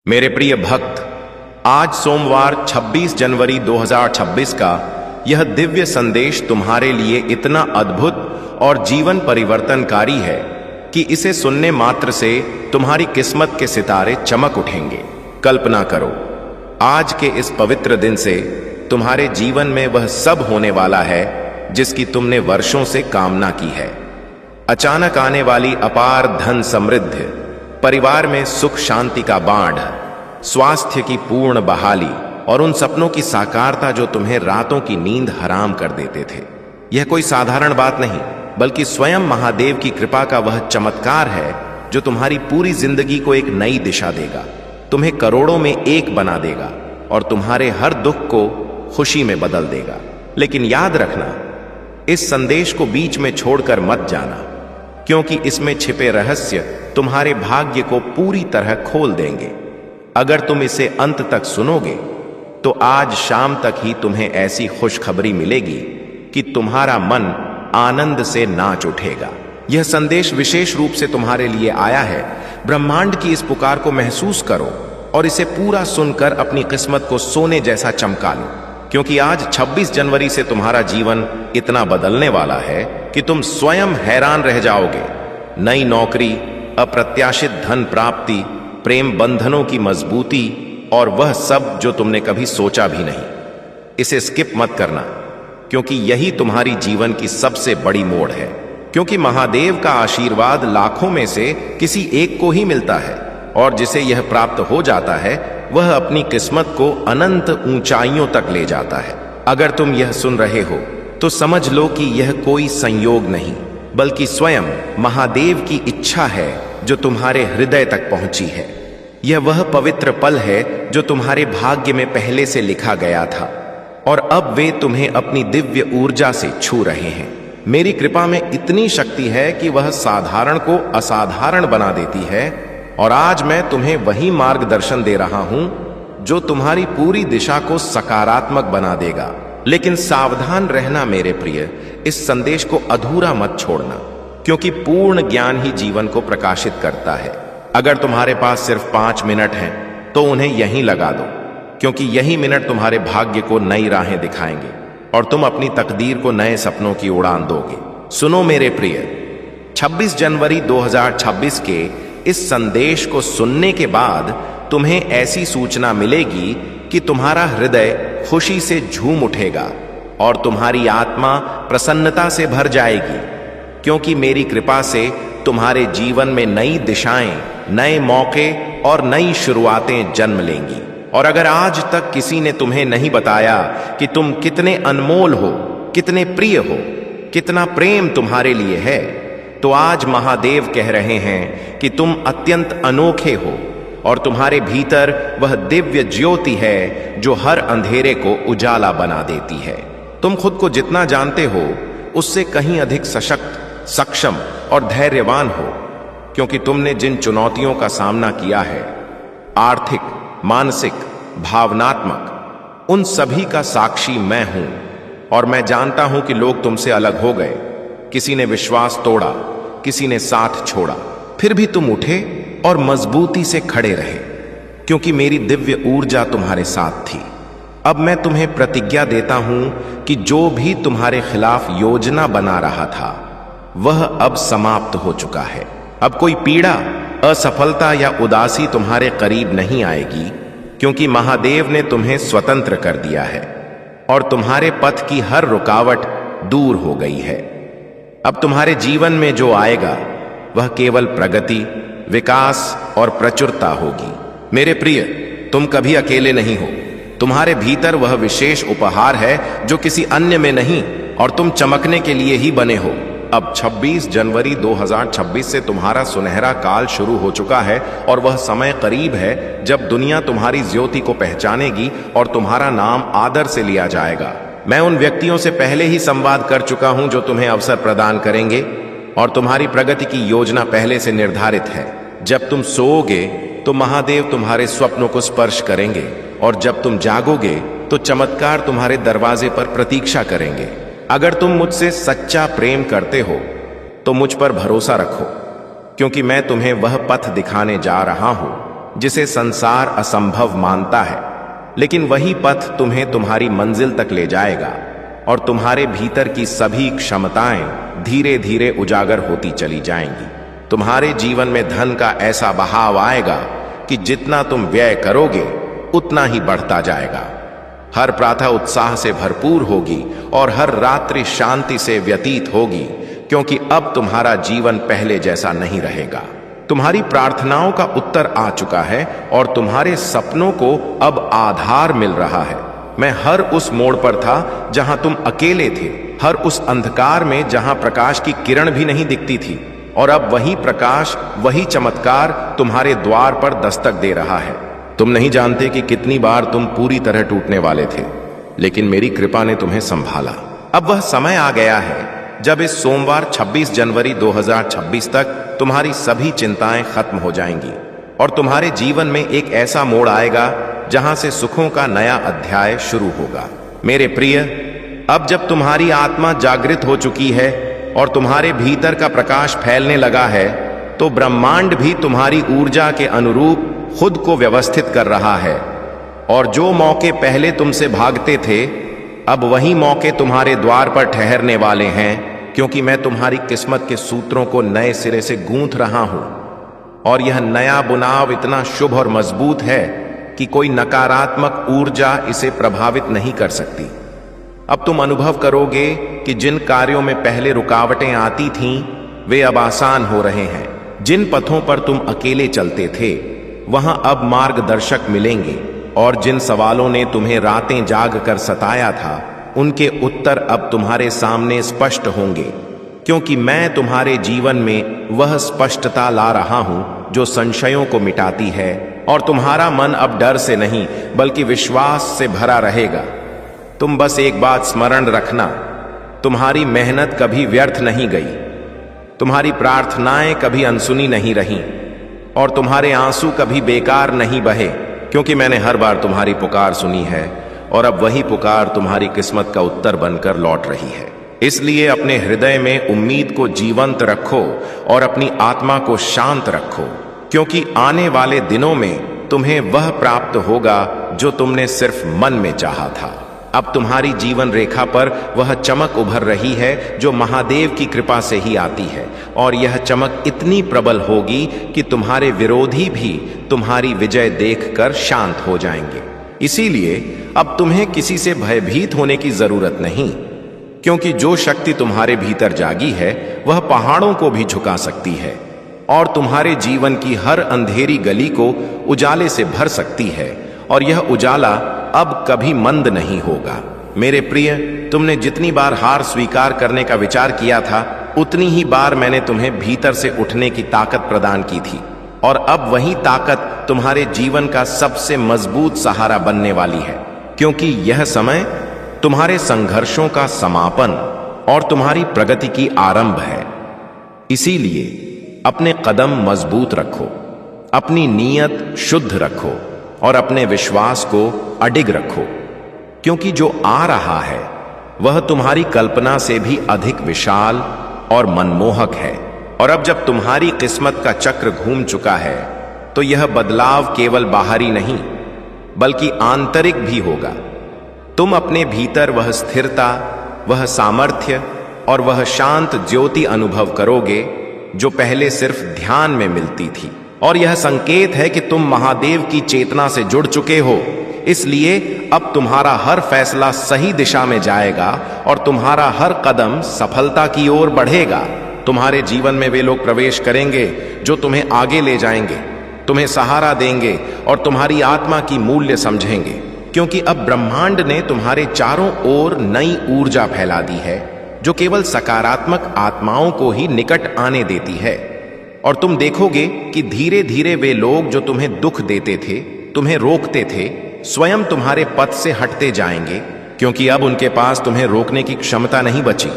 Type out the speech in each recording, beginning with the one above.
मेरे प्रिय भक्त, आज सोमवार 26 जनवरी 2026 का यह दिव्य संदेश तुम्हारे लिए इतना अद्भुत और जीवन परिवर्तनकारी है कि इसे सुनने मात्र से तुम्हारी किस्मत के सितारे चमक उठेंगे। कल्पना करो, आज के इस पवित्र दिन से तुम्हारे जीवन में वह सब होने वाला है जिसकी तुमने वर्षों से कामना की है। अचानक आने वाली अपार धन समृद्धि, परिवार में सुख शांति का बाढ़, स्वास्थ्य की पूर्ण बहाली और उन सपनों की साकारता जो तुम्हें रातों की नींद हराम कर देते थे। यह कोई साधारण बात नहीं, बल्कि स्वयं महादेव की कृपा का वह चमत्कार है जो तुम्हारी पूरी जिंदगी को एक नई दिशा देगा, तुम्हें करोड़ों में एक बना देगा और तुम्हारे हर दुख को खुशी में बदल देगा। लेकिन याद रखना, इस संदेश को बीच में छोड़कर मत जाना, क्योंकि इसमें छिपे रहस्य तुम्हारे भाग्य को पूरी तरह खोल देंगे। अगर तुम इसे अंत तक सुनोगे तो आज शाम तक ही तुम्हें ऐसी खुशखबरी मिलेगी कि तुम्हारा मन आनंद से नाच उठेगा। यह संदेश विशेष रूप से तुम्हारे लिए आया है। ब्रह्मांड की इस पुकार को महसूस करो और इसे पूरा सुनकर अपनी किस्मत को सोने जैसा चमका लो, क्योंकि आज 26 जनवरी से तुम्हारा जीवन इतना बदलने वाला है कि तुम स्वयं हैरान रह जाओगे। नई नौकरी, अप्रत्याशित धन प्राप्ति, प्रेम बंधनों की मजबूती और वह सब जो तुमने कभी सोचा भी नहीं। इसे स्किप मत करना, क्योंकि यही तुम्हारी जीवन की सबसे बड़ी मोड़ है। क्योंकि महादेव का आशीर्वाद लाखों में से किसी एक को ही मिलता है, और जिसे यह प्राप्त हो जाता है वह अपनी किस्मत को अनंत ऊंचाइयों तक ले जाता है। अगर तुम यह सुन रहे हो तो समझ लो कि यह कोई संयोग नहीं, बल्कि स्वयं महादेव की इच्छा है जो तुम्हारे हृदय तक पहुंची है। यह वह पवित्र पल है जो तुम्हारे भाग्य में पहले से लिखा गया था, और अब वे तुम्हें अपनी दिव्य ऊर्जा से छू रहे हैं। मेरी कृपा में इतनी शक्ति है कि वह साधारण को असाधारण बना देती है, और आज मैं तुम्हें वही मार्गदर्शन दे रहा हूं जो तुम्हारी पूरी दिशा को सकारात्मक बना देगा। लेकिन सावधान रहना मेरे प्रिय, इस संदेश को अधूरा मत छोड़ना, क्योंकि पूर्ण ज्ञान ही जीवन को प्रकाशित करता है। अगर तुम्हारे पास सिर्फ 5 मिनट हैं तो उन्हें यहीं लगा दो, क्योंकि यही मिनट तुम्हारे भाग्य को नई राहें दिखाएंगे और तुम अपनी तकदीर को नए सपनों की उड़ान दोगे। सुनो मेरे प्रिय, 26 जनवरी 2026 के इस संदेश को सुनने के बाद तुम्हें ऐसी सूचना मिलेगी कि तुम्हारा हृदय खुशी से झूम उठेगा और तुम्हारी आत्मा प्रसन्नता से भर जाएगी, क्योंकि मेरी कृपा से तुम्हारे जीवन में नई दिशाएं, नए मौके और नई शुरुआतें जन्म लेंगी। और अगर आज तक किसी ने तुम्हें नहीं बताया कि तुम कितने अनमोल हो, कितने प्रिय हो, कितना प्रेम तुम्हारे लिए है, तो आज महादेव कह रहे हैं कि तुम अत्यंत अनोखे हो और तुम्हारे भीतर वह दिव्य ज्योति है जो हर अंधेरे को उजाला बना देती है। तुम खुद को जितना जानते हो उससे कहीं अधिक सशक्त, सक्षम और धैर्यवान हो, क्योंकि तुमने जिन चुनौतियों का सामना किया है, आर्थिक, मानसिक, भावनात्मक, उन सभी का साक्षी मैं हूं। और मैं जानता हूं कि लोग तुमसे अलग हो गए, किसी ने विश्वास तोड़ा, किसी ने साथ छोड़ा, फिर भी तुम उठे और मजबूती से खड़े रहे, क्योंकि मेरी दिव्य ऊर्जा तुम्हारे साथ थी। अब मैं तुम्हें प्रतिज्ञा देता हूं कि जो भी तुम्हारे खिलाफ योजना बना रहा था वह अब समाप्त हो चुका है। अब कोई पीड़ा, असफलता या उदासी तुम्हारे करीब नहीं आएगी, क्योंकि महादेव ने तुम्हें स्वतंत्र कर दिया है और तुम्हारे पथ की हर रुकावट दूर हो गई है। अब तुम्हारे जीवन में जो आएगा वह केवल प्रगति, विकास और प्रचुरता होगी। मेरे प्रिय, तुम कभी अकेले नहीं हो। तुम्हारे भीतर वह विशेष उपहार है जो किसी अन्य में नहीं, और तुम चमकने के लिए ही बने हो। अब 26 जनवरी 2026 से तुम्हारा सुनहरा काल शुरू हो चुका है, और वह समय करीब है जब दुनिया तुम्हारी ज्योति को पहचानेगी और तुम्हारा नाम आदर से लिया जाएगा। मैं उन व्यक्तियों से पहले ही संवाद कर चुका हूं जो तुम्हें अवसर प्रदान करेंगे, और तुम्हारी प्रगति की योजना पहले से निर्धारित है। जब तुम सोओगे तो महादेव तुम्हारे स्वप्नों को स्पर्श करेंगे, और जब तुम जागोगे तो चमत्कार तुम्हारे दरवाजे पर प्रतीक्षा करेंगे। अगर तुम मुझसे सच्चा प्रेम करते हो तो मुझ पर भरोसा रखो, क्योंकि मैं तुम्हें वह पथ दिखाने जा रहा हूं जिसे संसार असंभव मानता है, लेकिन वही पथ तुम्हें तुम्हारी मंजिल तक ले जाएगा और तुम्हारे भीतर की सभी क्षमताएं धीरे धीरे उजागर होती चली जाएंगी। तुम्हारे जीवन में धन का ऐसा बहाव आएगा कि जितना तुम व्यय करोगे उतना ही बढ़ता जाएगा। हर प्रातः उत्साह से भरपूर होगी और हर रात्रि शांति से व्यतीत होगी, क्योंकि अब तुम्हारा जीवन पहले जैसा नहीं रहेगा। तुम्हारी प्रार्थनाओं का उत्तर आ चुका है और तुम्हारे सपनों को अब आधार मिल रहा है। मैं हर उस मोड़ पर था जहां तुम अकेले थे, हर उस अंधकार में जहां प्रकाश की किरण भी नहीं दिखती थी, और अब वही प्रकाश, वही चमत्कार तुम्हारे द्वार पर दस्तक दे रहा है। तुम नहीं जानते कि कितनी बार तुम पूरी तरह टूटने वाले थे, लेकिन मेरी कृपा ने तुम्हें संभाला। अब वह समय आ गया है जब इस सोमवार 26 जनवरी 2026 तक तुम्हारी सभी चिंताएं खत्म हो जाएंगी और तुम्हारे जीवन में एक ऐसा मोड़ आएगा जहां से सुखों का नया अध्याय शुरू होगा। मेरे प्रिय, अब जब तुम्हारी आत्मा जागृत हो चुकी है और तुम्हारे भीतर का प्रकाश फैलने लगा है, तो ब्रह्मांड भी तुम्हारी ऊर्जा के अनुरूप खुद को व्यवस्थित कर रहा है। और जो मौके पहले तुमसे भागते थे, अब वही मौके तुम्हारे द्वार पर ठहरने वाले हैं, क्योंकि मैं तुम्हारी किस्मत के सूत्रों को नए सिरे से गूंथ रहा हूं। और यह नया बुनाव इतना शुभ और मजबूत है कि कोई नकारात्मक ऊर्जा इसे प्रभावित नहीं कर सकती। अब तुम अनुभव करोगे कि जिन कार्यों में पहले रुकावटें आती थीं, वे अब आसान हो रहे हैं। जिन पथों पर तुम अकेले चलते थे, वहां अब मार्गदर्शक मिलेंगे, और जिन सवालों ने तुम्हें रातें जाग कर सताया था, उनके उत्तर अब तुम्हारे सामने स्पष्ट होंगे, क्योंकि मैं तुम्हारे जीवन में वह स्पष्टता ला रहा हूं जो संशयों को मिटाती है, और तुम्हारा मन अब डर से नहीं बल्कि विश्वास से भरा रहेगा। तुम बस एक बात स्मरण रखना, तुम्हारी मेहनत कभी व्यर्थ नहीं गई, तुम्हारी प्रार्थनाएं कभी अनसुनी नहीं रहीं, और तुम्हारे आंसू कभी बेकार नहीं बहे, क्योंकि मैंने हर बार तुम्हारी पुकार सुनी है, और अब वही पुकार तुम्हारी किस्मत का उत्तर बनकर लौट रही है। इसलिए अपने हृदय में उम्मीद को जीवंत रखो और अपनी आत्मा को शांत रखो, क्योंकि आने वाले दिनों में तुम्हें वह प्राप्त होगा जो तुमने सिर्फ मन में चाहा था। अब तुम्हारी जीवन रेखा पर वह चमक उभर रही है जो महादेव की कृपा से ही आती है, और यह चमक इतनी प्रबल होगी कि तुम्हारे विरोधी भी तुम्हारी विजय देखकर शांत हो जाएंगे। इसीलिए अब तुम्हें किसी से भयभीत होने की जरूरत नहीं, क्योंकि जो शक्ति तुम्हारे भीतर जागी है वह पहाड़ों को भी झुका सकती है और तुम्हारे जीवन की हर अंधेरी गली को उजाले से भर सकती है, और यह उजाला अब कभी मंद नहीं होगा। मेरे प्रिय, तुमने जितनी बार हार स्वीकार करने का विचार किया था, उतनी ही बार मैंने तुम्हें भीतर से उठने की ताकत प्रदान की थी, और अब वही ताकत तुम्हारे जीवन का सबसे मजबूत सहारा बनने वाली है, क्योंकि यह समय तुम्हारे संघर्षों का समापन और तुम्हारी प्रगति की आरंभ है। इसीलिए अपने कदम मजबूत रखो, अपनी नीयत शुद्ध रखो और अपने विश्वास को अडिग रखो, क्योंकि जो आ रहा है वह तुम्हारी कल्पना से भी अधिक विशाल और मनमोहक है। और अब जब तुम्हारी किस्मत का चक्र घूम चुका है, तो यह बदलाव केवल बाहरी नहीं बल्कि आंतरिक भी होगा। तुम अपने भीतर वह स्थिरता, वह सामर्थ्य और वह शांत ज्योति अनुभव करोगे जो पहले सिर्फ ध्यान में मिलती थी। और यह संकेत है कि तुम महादेव की चेतना से जुड़ चुके हो। इसलिए अब तुम्हारा हर फैसला सही दिशा में जाएगा और तुम्हारा हर कदम सफलता की ओर बढ़ेगा। तुम्हारे जीवन में वे लोग प्रवेश करेंगे जो तुम्हें आगे ले जाएंगे, तुम्हें सहारा देंगे और तुम्हारी आत्मा की मूल्य समझेंगे, क्योंकि अब ब्रह्मांड ने तुम्हारे चारों ओर नई ऊर्जा फैला दी है जो केवल सकारात्मक आत्माओं को ही निकट आने देती है। और तुम देखोगे कि धीरे धीरे वे लोग जो तुम्हें दुख देते थे, तुम्हें रोकते थे, स्वयं तुम्हारे पथ से हटते जाएंगे, क्योंकि अब उनके पास तुम्हें रोकने की क्षमता नहीं बची।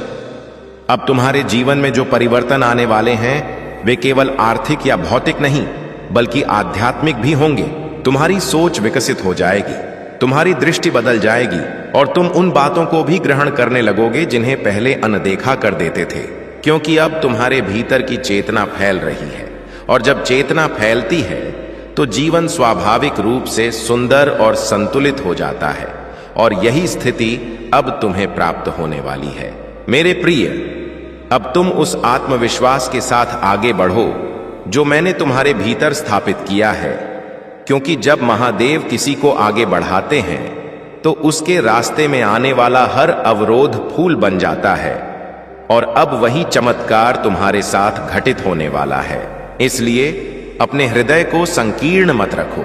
अब तुम्हारे जीवन में जो परिवर्तन आने वाले हैं वे केवल आर्थिक या भौतिक नहीं बल्कि आध्यात्मिक भी होंगे। तुम्हारी सोच विकसित हो जाएगी, तुम्हारी दृष्टि बदल जाएगी और तुम उन बातों को भी ग्रहण करने लगोगे जिन्हें पहले अनदेखा कर देते थे, क्योंकि अब तुम्हारे भीतर की चेतना फैल रही है। और जब चेतना फैलती है तो जीवन स्वाभाविक रूप से सुंदर और संतुलित हो जाता है, और यही स्थिति अब तुम्हें प्राप्त होने वाली है। मेरे प्रिय, अब तुम उस आत्मविश्वास के साथ आगे बढ़ो जो मैंने तुम्हारे भीतर स्थापित किया है, क्योंकि जब महादेव किसी को आगे बढ़ाते हैं तो उसके रास्ते में आने वाला हर अवरोध फूल बन जाता है, और अब वही चमत्कार तुम्हारे साथ घटित होने वाला है। इसलिए अपने हृदय को संकीर्ण मत रखो,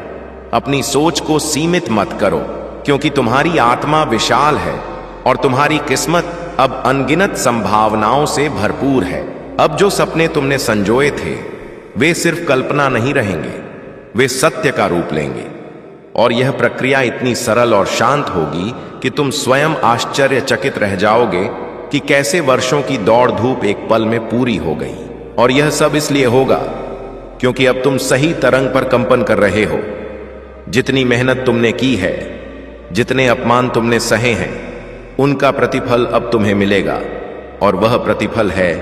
अपनी सोच को सीमित मत करो, क्योंकि तुम्हारी आत्मा विशाल है और तुम्हारी किस्मत अब अनगिनत संभावनाओं से भरपूर है। अब जो सपने तुमने संजोए थे वे सिर्फ कल्पना नहीं रहेंगे, वे सत्य का रूप लेंगे, और यह प्रक्रिया इतनी सरल और शांत होगी कि तुम स्वयं आश्चर्यचकित रह जाओगे कि कैसे वर्षों की दौड़ धूप एक पल में पूरी हो गई। और यह सब इसलिए होगा क्योंकि अब तुम सही तरंग पर कंपन कर रहे हो। जितनी मेहनत तुमने की है, जितने अपमान तुमने सहे हैं, उनका प्रतिफल अब तुम्हें मिलेगा, और वह प्रतिफल है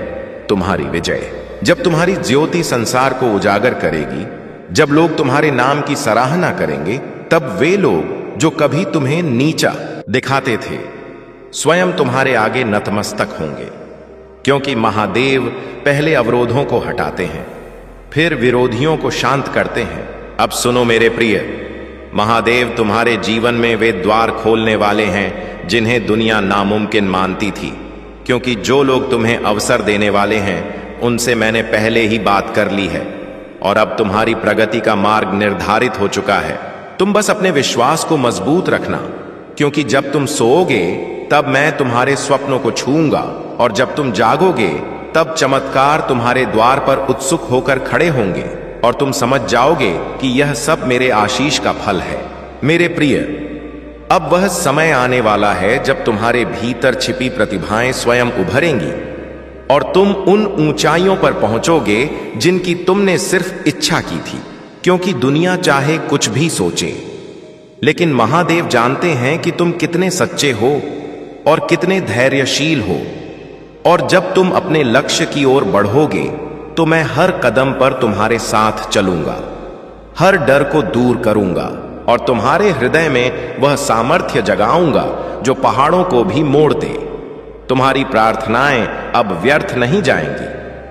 तुम्हारी विजय। जब तुम्हारी ज्योति संसार को उजागर करेगी, जब लोग तुम्हारे नाम की सराहना करेंगे, तब वे लोग जो कभी तुम्हें नीचा दिखाते थे स्वयं तुम्हारे आगे नतमस्तक होंगे, क्योंकि महादेव पहले अवरोधों को हटाते हैं, फिर विरोधियों को शांत करते हैं। अब सुनो मेरे प्रिय, महादेव तुम्हारे जीवन में वे द्वार खोलने वाले हैं जिन्हें दुनिया नामुमकिन मानती थी, क्योंकि जो लोग तुम्हें अवसर देने वाले हैं उनसे मैंने पहले ही बात कर ली है, और अब तुम्हारी प्रगति का मार्ग निर्धारित हो चुका है। तुम बस अपने विश्वास को मजबूत रखना, क्योंकि जब तुम सोओगे तब मैं तुम्हारे स्वप्नों को छूऊंगा, और जब तुम जागोगे तब चमत्कार तुम्हारे द्वार पर उत्सुक होकर खड़े होंगे, और तुम समझ जाओगे कि यह सब मेरे आशीष का फल है। मेरे प्रिय, अब वह समय आने वाला है जब तुम्हारे भीतर छिपी प्रतिभाएं स्वयं उभरेंगी, और तुम उन ऊंचाइयों पर पहुंचोगे जिनकी तुमने सिर्फ इच्छा की थी, क्योंकि दुनिया चाहे कुछ भी सोचे, लेकिन महादेव जानते हैं कि तुम कितने सच्चे हो और कितने धैर्यशील हो। और जब तुम अपने लक्ष्य की ओर बढ़ोगे तो मैं हर कदम पर तुम्हारे साथ चलूंगा, हर डर को दूर करूंगा, और तुम्हारे हृदय में वह सामर्थ्य जगाऊंगा जो पहाड़ों को भी मोड़ दे। तुम्हारी प्रार्थनाएं अब व्यर्थ नहीं जाएंगी,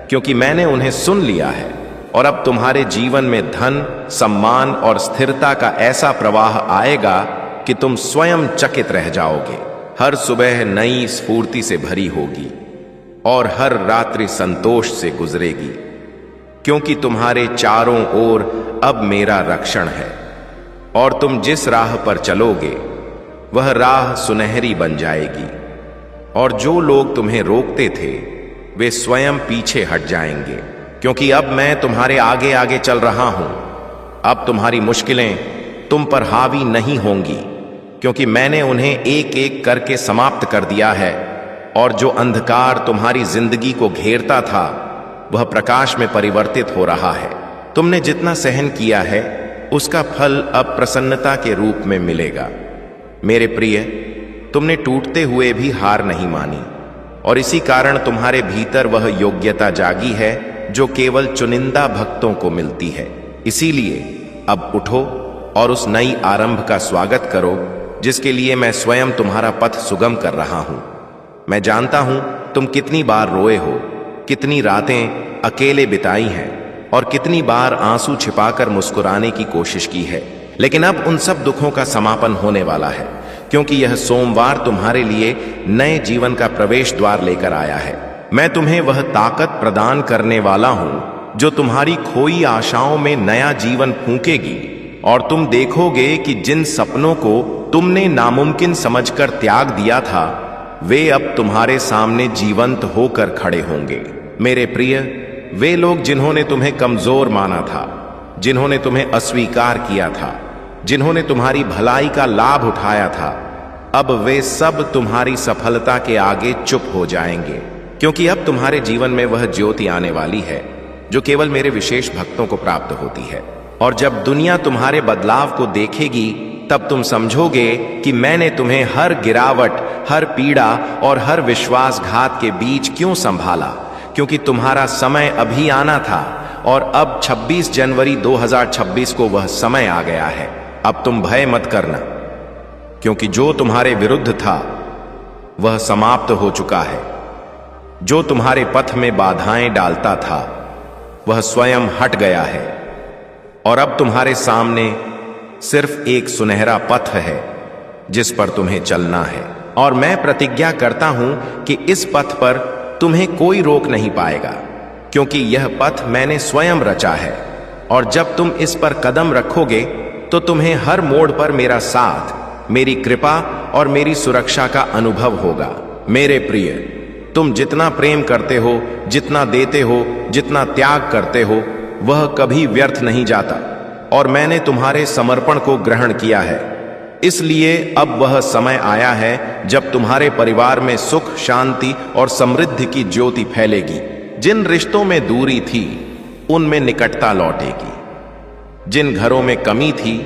क्योंकि मैंने उन्हें सुन लिया है, और अब तुम्हारे जीवन में धन, सम्मान और स्थिरता का ऐसा प्रवाह आएगा कि तुम स्वयं चकित रह जाओगे। हर सुबह नई स्फूर्ति से भरी होगी और हर रात्रि संतोष से गुजरेगी, क्योंकि तुम्हारे चारों ओर अब मेरा रक्षण है, और तुम जिस राह पर चलोगे वह राह सुनहरी बन जाएगी, और जो लोग तुम्हें रोकते थे वे स्वयं पीछे हट जाएंगे, क्योंकि अब मैं तुम्हारे आगे आगे चल रहा हूं। अब तुम्हारी मुश्किलें तुम पर हावी नहीं होंगी, क्योंकि मैंने उन्हें एक एक करके समाप्त कर दिया है, और जो अंधकार तुम्हारी जिंदगी को घेरता था वह प्रकाश में परिवर्तित हो रहा है। तुमने जितना सहन किया है उसका फल अब प्रसन्नता के रूप में मिलेगा। मेरे प्रिय, तुमने टूटते हुए भी हार नहीं मानी, और इसी कारण तुम्हारे भीतर वह योग्यता जागी है जो केवल चुनिंदा भक्तों को मिलती है। इसीलिए अब उठो और उस नई आरंभ का स्वागत करो जिसके लिए मैं स्वयं तुम्हारा पथ सुगम कर रहा हूं। मैं जानता हूं तुम कितनी बार रोए हो, कितनी रातें अकेले बिताई हैं, और कितनी बार आंसू छिपाकर मुस्कुराने की कोशिश की है, लेकिन अब उन सब दुखों का समापन होने वाला है, क्योंकि यह सोमवार तुम्हारे लिए नए जीवन का प्रवेश द्वार लेकर आया है। मैं तुम्हें वह ताकत प्रदान करने वाला हूं जो तुम्हारी खोई आशाओं में नया जीवन फूंकेगी, और तुम देखोगे कि जिन सपनों को तुमने नामुमकिन समझकर त्याग दिया था वे अब तुम्हारे सामने जीवंत होकर खड़े होंगे। मेरे प्रिय, वे लोग जिन्होंने तुम्हें कमजोर माना था, जिन्होंने तुम्हें अस्वीकार किया था, जिन्होंने तुम्हारी भलाई का लाभ उठाया था, अब वे सब तुम्हारी सफलता के आगे चुप हो जाएंगे, क्योंकि अब तुम्हारे जीवन में वह ज्योति आने वाली है जो केवल मेरे विशेष भक्तों को प्राप्त होती है। और जब दुनिया तुम्हारे बदलाव को देखेगी तब तुम समझोगे कि मैंने तुम्हें हर गिरावट, हर पीड़ा और हर विश्वासघात के बीच क्यों संभाला, क्योंकि तुम्हारा समय अभी आना था और अब 26 जनवरी 2026 को वह समय आ गया है। अब तुम भय मत करना, क्योंकि जो तुम्हारे विरुद्ध था वह समाप्त हो चुका है। जो तुम्हारे पथ में बाधाएं डालता था वह स्वयं हट गया है, और अब तुम्हारे सामने सिर्फ एक सुनहरा पथ है जिस पर तुम्हें चलना है। और मैं प्रतिज्ञा करता हूं कि इस पथ पर तुम्हें कोई रोक नहीं पाएगा, क्योंकि यह पथ मैंने स्वयं रचा है। और जब तुम इस पर कदम रखोगे तो तुम्हें हर मोड़ पर मेरा साथ, मेरी कृपा और मेरी सुरक्षा का अनुभव होगा। मेरे प्रिय, तुम जितना प्रेम करते हो, जितना देते हो, जितना त्याग करते हो, वह कभी व्यर्थ नहीं जाता, और मैंने तुम्हारे समर्पण को ग्रहण किया है। इसलिए अब वह समय आया है जब तुम्हारे परिवार में सुख, शांति और समृद्धि की ज्योति फैलेगी। जिन रिश्तों में दूरी थी उनमें निकटता लौटेगी, जिन घरों में कमी थी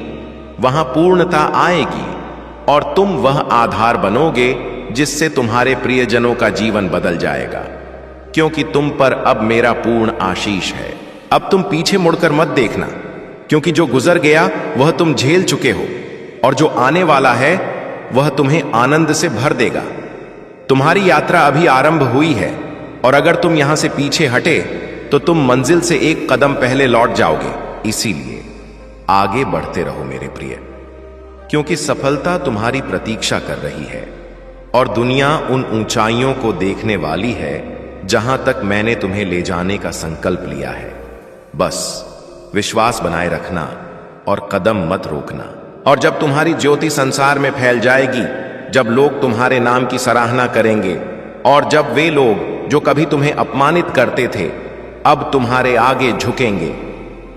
वहां पूर्णता आएगी, और तुम वह आधार बनोगे जिससे तुम्हारे प्रियजनों का जीवन बदल जाएगा, क्योंकि तुम पर अब मेरा पूर्ण आशीष है। अब तुम पीछे मुड़कर मत देखना, क्योंकि जो गुजर गया वह तुम झेल चुके हो, और जो आने वाला है वह तुम्हें आनंद से भर देगा। तुम्हारी यात्रा अभी आरंभ हुई है, और अगर तुम यहां से पीछे हटे तो तुम मंजिल से एक कदम पहले लौट जाओगे। इसीलिए आगे बढ़ते रहो मेरे प्रिय, क्योंकि सफलता तुम्हारी प्रतीक्षा कर रही है, और दुनिया उन ऊंचाइयों को देखने वाली है जहां तक मैंने तुम्हें ले जाने का संकल्प लिया है। बस विश्वास बनाए रखना और कदम मत रोकना। और जब तुम्हारी ज्योति संसार में फैल जाएगी, जब लोग तुम्हारे नाम की सराहना करेंगे, और जब वे लोग जो कभी तुम्हें अपमानित करते थे अब तुम्हारे आगे झुकेंगे,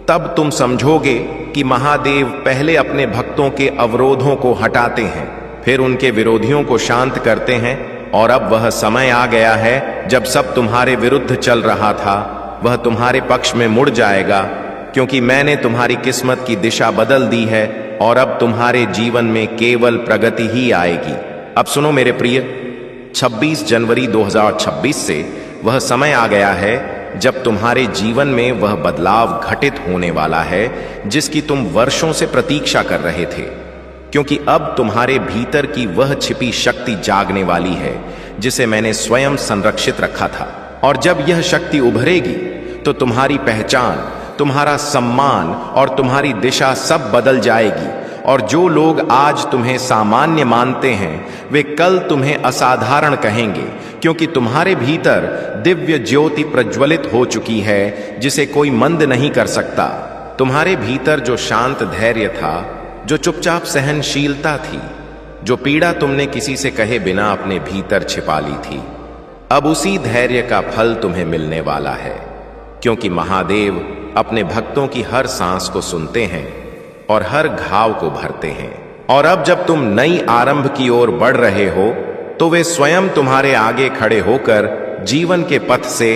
तब तुम समझोगे कि महादेव पहले अपने भक्तों के अवरोधों को हटाते हैं, फिर उनके विरोधियों को शांत करते हैं। और अब वह समय आ गया है जब सब तुम्हारे विरुद्ध चल रहा था वह तुम्हारे पक्ष में मुड़ जाएगा, क्योंकि मैंने तुम्हारी किस्मत की दिशा बदल दी है, और अब तुम्हारे जीवन में केवल प्रगति ही आएगी। अब सुनो मेरे प्रिय, 26 जनवरी 2026 से वह समय आ गया है जब तुम्हारे जीवन में वह बदलाव घटित होने वाला है जिसकी तुम वर्षों से प्रतीक्षा कर रहे थे, क्योंकि अब तुम्हारे भीतर की वह छिपी शक्ति जागने वाली है जिसे मैंने स्वयं संरक्षित रखा था। और जब यह शक्ति उभरेगी तो तुम्हारी पहचान, तुम्हारा सम्मान और तुम्हारी दिशा सब बदल जाएगी, और जो लोग आज तुम्हें सामान्य मानते हैं वे कल तुम्हें असाधारण कहेंगे, क्योंकि तुम्हारे भीतर दिव्य ज्योति प्रज्वलित हो चुकी है जिसे कोई मंद नहीं कर सकता। तुम्हारे भीतर जो शांत धैर्य था, जो चुपचाप सहनशीलता थी, जो पीड़ा तुमने किसी से कहे बिना अपने भीतर छिपा ली थी, अब उसी धैर्य का फल तुम्हें मिलने वाला है, क्योंकि महादेव अपने भक्तों की हर सांस को सुनते हैं और हर घाव को भरते हैं। और अब जब तुम नई आरंभ की ओर बढ़ रहे हो तो वे स्वयं तुम्हारे आगे खड़े होकर जीवन के पथ से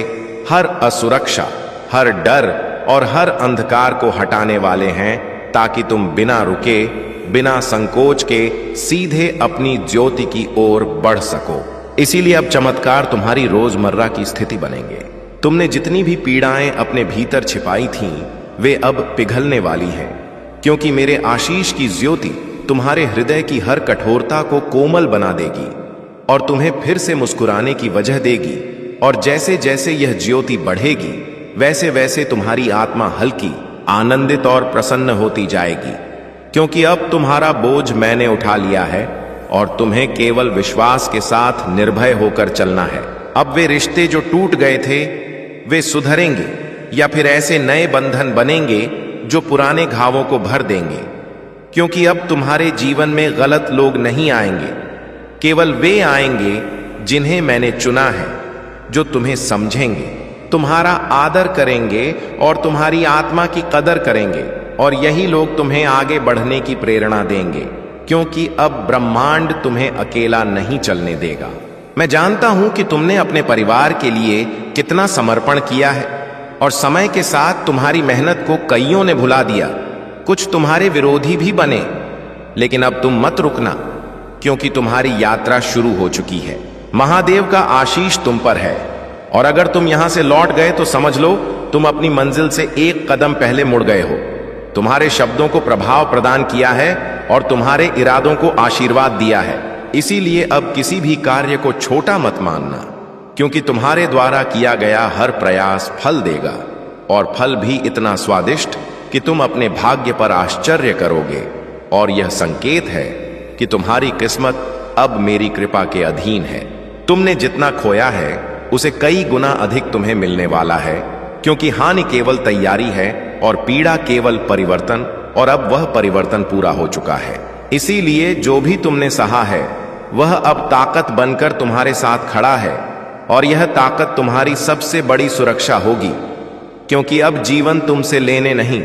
हर असुरक्षा, हर डर और हर अंधकार को हटाने वाले हैं, ताकि तुम बिना रुके, बिना संकोच के सीधे अपनी ज्योति की ओर बढ़ सको। इसीलिए अब चमत्कार तुम्हारी रोजमर्रा की स्थिति बनेंगे। तुमने जितनी भी पीड़ाएं अपने भीतर छिपाई थीं, वे अब पिघलने वाली हैं, क्योंकि मेरे आशीष की ज्योति तुम्हारे हृदय की हर कठोरता को कोमल बना देगी और तुम्हें फिर से मुस्कुराने की वजह देगी। और जैसे जैसे यह ज्योति बढ़ेगी वैसे वैसे तुम्हारी आत्मा हल्की, आनंदित और प्रसन्न होती जाएगी, क्योंकि अब तुम्हारा बोझ मैंने उठा लिया है और तुम्हें केवल विश्वास के साथ निर्भय होकर चलना है। अब वे रिश्ते जो टूट गए थे वे सुधरेंगे, या फिर ऐसे नए बंधन बनेंगे जो पुराने घावों को भर देंगे, क्योंकि अब तुम्हारे जीवन में गलत लोग नहीं आएंगे, केवल वे आएंगे जिन्हें मैंने चुना है, जो तुम्हें समझेंगे, तुम्हारा आदर करेंगे और तुम्हारी आत्मा की कदर करेंगे। और यही लोग तुम्हें आगे बढ़ने की प्रेरणा देंगे, क्योंकि अब ब्रह्मांड तुम्हें अकेला नहीं चलने देगा। मैं जानता हूं कि तुमने अपने परिवार के लिए कितना समर्पण किया है, और समय के साथ तुम्हारी मेहनत को कईयों ने भुला दिया, कुछ तुम्हारे विरोधी भी बने, लेकिन अब तुम मत रुकना, क्योंकि तुम्हारी यात्रा शुरू हो चुकी है। महादेव का आशीष तुम पर है, और अगर तुम यहां से लौट गए तो समझ लो तुम अपनी मंजिल से एक कदम पहले मुड़ गए हो। तुम्हारे शब्दों को प्रभाव प्रदान किया है और तुम्हारे इरादों को आशीर्वाद दिया है। इसीलिए अब किसी भी कार्य को छोटा मत मानना, क्योंकि तुम्हारे द्वारा किया गया हर प्रयास फल देगा, और फल भी इतना स्वादिष्ट कि तुम अपने भाग्य पर आश्चर्य करोगे। और यह संकेत है कि तुम्हारी किस्मत अब मेरी कृपा के अधीन है। तुमने जितना खोया है उसे कई गुना अधिक तुम्हें मिलने वाला है, क्योंकि हानि केवल तैयारी है और पीड़ा केवल परिवर्तन, और अब वह परिवर्तन पूरा हो चुका है। इसीलिए जो भी तुमने सहा है वह अब ताकत बनकर तुम्हारे साथ खड़ा है, और यह ताकत तुम्हारी सबसे बड़ी सुरक्षा होगी, क्योंकि अब जीवन तुमसे लेने नहीं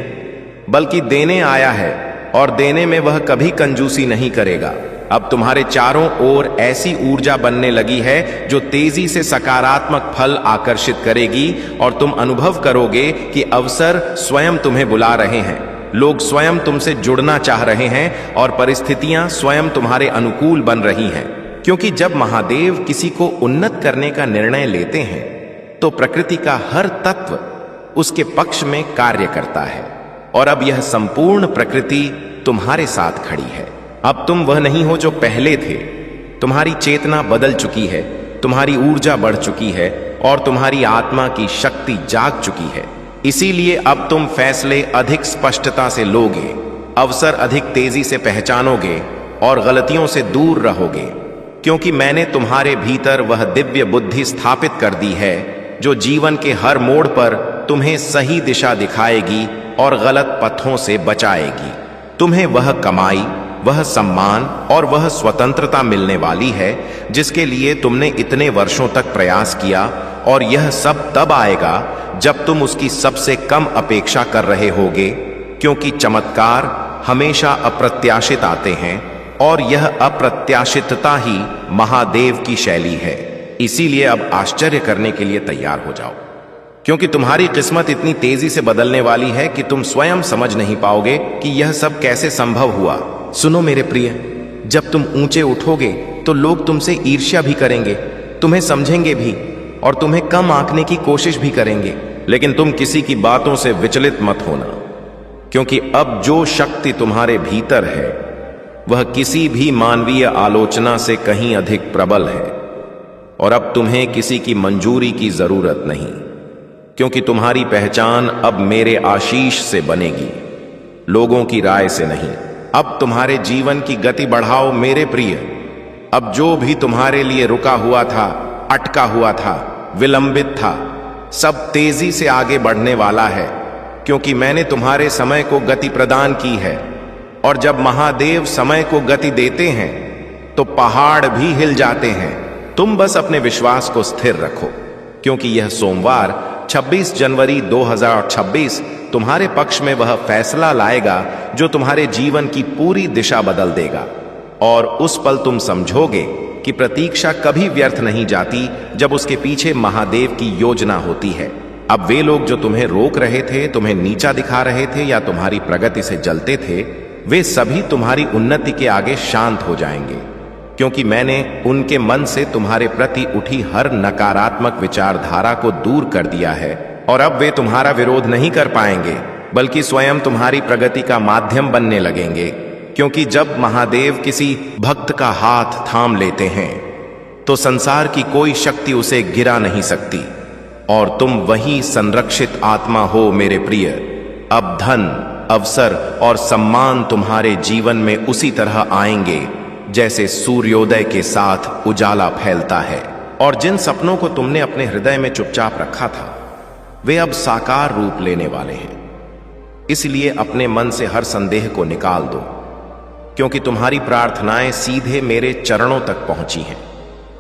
बल्कि देने आया है, और देने में वह कभी कंजूसी नहीं करेगा। अब तुम्हारे चारों ओर ऐसी ऊर्जा बनने लगी है जो तेजी से सकारात्मक फल आकर्षित करेगी, और तुम अनुभव करोगे कि अवसर स्वयं तुम्हें बुला रहे हैं, लोग स्वयं तुमसे जुड़ना चाह रहे हैं, और परिस्थितियां स्वयं तुम्हारे अनुकूल बन रही हैं। क्योंकि जब महादेव किसी को उन्नत करने का निर्णय लेते हैं तो प्रकृति का हर तत्व उसके पक्ष में कार्य करता है, और अब यह संपूर्ण प्रकृति तुम्हारे साथ खड़ी है। अब तुम वह नहीं हो जो पहले थे। तुम्हारी चेतना बदल चुकी है, तुम्हारी ऊर्जा बढ़ चुकी है, और तुम्हारी आत्मा की शक्ति जाग चुकी है। इसीलिए अब तुम फैसले अधिक स्पष्टता से लोगे, अवसर अधिक तेजी से पहचानोगे, और गलतियों से दूर रहोगे, क्योंकि मैंने तुम्हारे भीतर वह दिव्य बुद्धि स्थापित कर दी है जो जीवन के हर मोड़ पर तुम्हें सही दिशा दिखाएगी और गलत पथों से बचाएगी। तुम्हें वह कमाई, वह सम्मान और वह स्वतंत्रता मिलने वाली है जिसके लिए तुमने इतने वर्षों तक प्रयास किया, और यह सब तब आएगा जब तुम उसकी सबसे कम अपेक्षा कर रहे होगे, क्योंकि चमत्कार हमेशा अप्रत्याशित आते हैं, और यह अप्रत्याशितता ही महादेव की शैली है। इसीलिए अब आश्चर्य करने के लिए तैयार हो जाओ, क्योंकि तुम्हारी किस्मत इतनी तेजी से बदलने वाली है कि तुम स्वयं समझ नहीं पाओगे कि यह सब कैसे संभव हुआ। सुनो मेरे प्रिय, जब तुम ऊंचे उठोगे तो लोग तुमसे ईर्ष्या भी करेंगे, तुम्हें समझेंगे भी, और तुम्हें कम आंकने की कोशिश भी करेंगे। लेकिन तुम किसी की बातों से विचलित मत होना, क्योंकि अब जो शक्ति तुम्हारे भीतर है वह किसी भी मानवीय आलोचना से कहीं अधिक प्रबल है, और अब तुम्हें किसी की मंजूरी की जरूरत नहीं, क्योंकि तुम्हारी पहचान अब मेरे आशीष से बनेगी, लोगों की राय से नहीं। अब तुम्हारे जीवन की गति बढ़ाओ मेरे प्रिय। अब जो भी तुम्हारे लिए रुका हुआ था, अटका हुआ था, विलंबित था, सब तेजी से आगे बढ़ने वाला है, क्योंकि मैंने तुम्हारे समय को गति प्रदान की है। और जब महादेव समय को गति देते हैं तो पहाड़ भी हिल जाते हैं। तुम बस अपने विश्वास को स्थिर रखो, क्योंकि यह सोमवार 26 जनवरी 2026 तुम्हारे पक्ष में वह फैसला लाएगा जो तुम्हारे जीवन की पूरी दिशा बदल देगा। और उस पल तुम समझोगे कि प्रतीक्षा कभी व्यर्थ नहीं जाती जब उसके पीछे महादेव की योजना होती है। अब वे लोग जो तुम्हें रोक रहे थे, तुम्हें नीचा दिखा रहे थे या तुम्हारी प्रगति से जलते थे, वे सभी तुम्हारी उन्नति के आगे शांत हो जाएंगे, क्योंकि मैंने उनके मन से तुम्हारे प्रति उठी हर नकारात्मक विचारधारा को दूर कर दिया है। और अब वे तुम्हारा विरोध नहीं कर पाएंगे, बल्कि स्वयं तुम्हारी प्रगति का माध्यम बनने लगेंगे, क्योंकि जब महादेव किसी भक्त का हाथ थाम लेते हैं तो संसार की कोई शक्ति उसे गिरा नहीं सकती। और तुम वही संरक्षित आत्मा हो मेरे प्रिय। अब धन, अवसर और सम्मान तुम्हारे जीवन में उसी तरह आएंगे जैसे सूर्योदय के साथ उजाला फैलता है। और जिन सपनों को तुमने अपने हृदय में चुपचाप रखा था, वे अब साकार रूप लेने वाले हैं। इसलिए अपने मन से हर संदेह को निकाल दो, क्योंकि तुम्हारी प्रार्थनाएं सीधे मेरे चरणों तक पहुंची हैं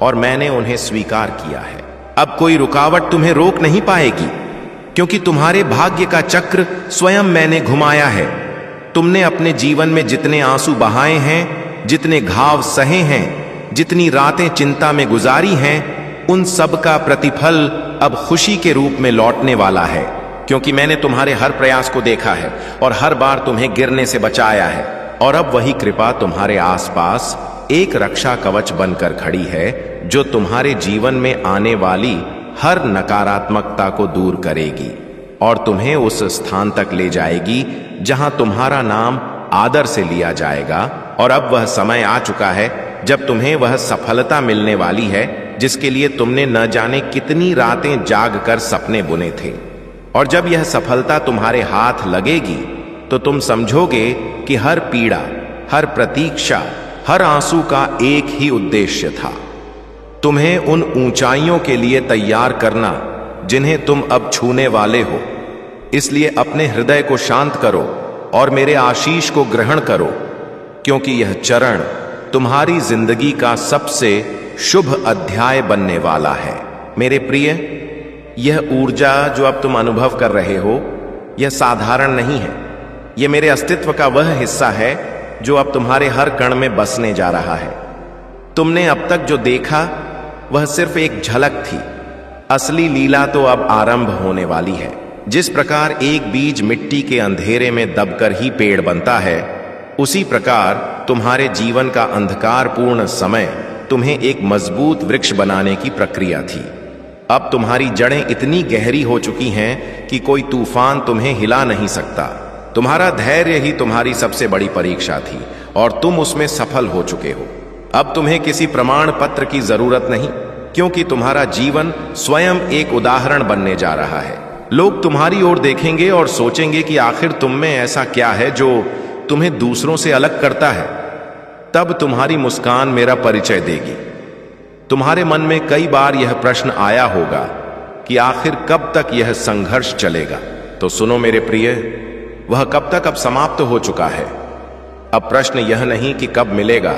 और मैंने उन्हें स्वीकार किया है। अब कोई रुकावट तुम्हें रोक नहीं पाएगी, क्योंकि तुम्हारे भाग्य का चक्र स्वयं मैंने घुमाया है। तुमने अपने जीवन में जितने आंसू बहाए हैं, जितने घाव सहे हैं, जितनी रातें चिंता में गुजारी हैं, उन सब का प्रतिफल अब खुशी के रूप में लौटने वाला है, क्योंकि मैंने तुम्हारे हर प्रयास को देखा है और हर बार तुम्हें गिरने से बचाया है। और अब वही कृपा तुम्हारे आसपास एक रक्षा कवच बनकर खड़ी है, जो तुम्हारे जीवन में आने वाली हर नकारात्मकता को दूर करेगी और तुम्हें उस स्थान तक ले जाएगी जहां तुम्हारा नाम आदर से लिया जाएगा। और अब वह समय आ चुका है जब तुम्हें वह सफलता मिलने वाली है जिसके लिए तुमने न जाने कितनी रातें जाग कर सपने बुने थे। और जब यह सफलता तुम्हारे हाथ लगेगी तो तुम समझोगे कि हर पीड़ा, हर प्रतीक्षा, हर आंसू का एक ही उद्देश्य था, तुम्हें उन ऊंचाइयों के लिए तैयार करना जिन्हें तुम अब छूने वाले हो। इसलिए अपने हृदय को शांत करो और मेरे आशीष को ग्रहण करो, क्योंकि यह चरण तुम्हारी जिंदगी का सबसे शुभ अध्याय बनने वाला है। मेरे प्रिय, यह ऊर्जा जो अब तुम अनुभव कर रहे हो, यह साधारण नहीं है। यह मेरे अस्तित्व का वह हिस्सा है जो अब तुम्हारे हर कण में बसने जा रहा है। तुमने अब तक जो देखा वह सिर्फ एक झलक थी। असली लीला तो अब आरंभ होने वाली है। जिस प्रकार एक बीज मिट्टी के अंधेरे में दबकर ही पेड़ बनता है, उसी प्रकार तुम्हारे जीवन का अंधकारपूर्ण समय तुम्हें एक मजबूत वृक्ष बनाने की प्रक्रिया थी। अब तुम्हारी जड़ें इतनी गहरी हो चुकी हैं कि कोई तूफान तुम्हें हिला नहीं सकता। तुम्हारा धैर्य ही तुम्हारी सबसे बड़ी परीक्षा थी और तुम उसमें सफल हो चुके हो। अब तुम्हें किसी प्रमाण पत्र की जरूरत नहीं, क्योंकि तुम्हारा जीवन स्वयं एक उदाहरण बनने जा रहा है। लोग तुम्हारी ओर देखेंगे और सोचेंगे कि आखिर तुम में ऐसा क्या है जो तुम्हें दूसरों से अलग करता है। तब तुम्हारी मुस्कान मेरा परिचय देगी। तुम्हारे मन में कई बार यह प्रश्न आया होगा कि आखिर कब तक यह संघर्ष चलेगा। तो सुनो मेरे प्रिय, वह कब तक अब समाप्त हो चुका है। अब प्रश्न यह नहीं कि कब मिलेगा,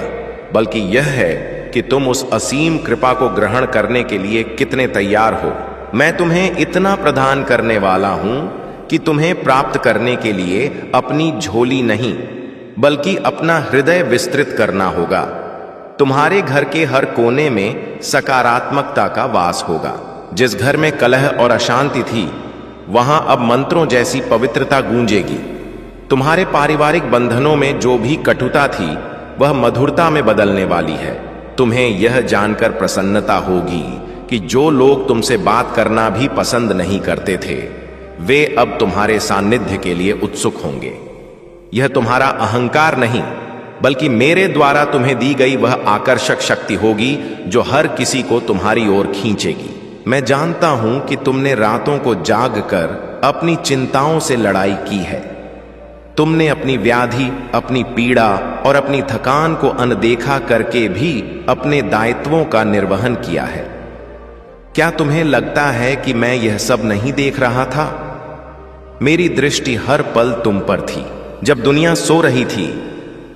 बल्कि यह है कि तुम उस असीम कृपा को ग्रहण करने के लिए कितने तैयार हो। मैं तुम्हें इतना प्रदान करने वाला हूं कि तुम्हें प्राप्त करने के लिए अपनी झोली नहीं, बल्कि अपना हृदय विस्तृत करना होगा। तुम्हारे घर के हर कोने में सकारात्मकता का वास होगा। जिस घर में कलह और अशांति थी, वहां अब मंत्रों जैसी पवित्रता गूंजेगी। तुम्हारे पारिवारिक बंधनों में जो भी कटुता थी, वह मधुरता में बदलने वाली है। तुम्हें यह जानकर प्रसन्नता होगी कि जो लोग तुमसे बात करना भी पसंद नहीं करते थे, वे अब तुम्हारे सानिध्य के लिए उत्सुक होंगे। यह तुम्हारा अहंकार नहीं, बल्कि मेरे द्वारा तुम्हें दी गई वह आकर्षक शक्ति होगी जो हर किसी को तुम्हारी ओर खींचेगी। मैं जानता हूं कि तुमने रातों को जागकर अपनी चिंताओं से लड़ाई की है। तुमने अपनी व्याधि, अपनी पीड़ा और अपनी थकान को अनदेखा करके भी अपने दायित्वों का निर्वहन किया है। क्या तुम्हें लगता है कि मैं यह सब नहीं देख रहा था? मेरी दृष्टि हर पल तुम पर थी। जब दुनिया सो रही थी,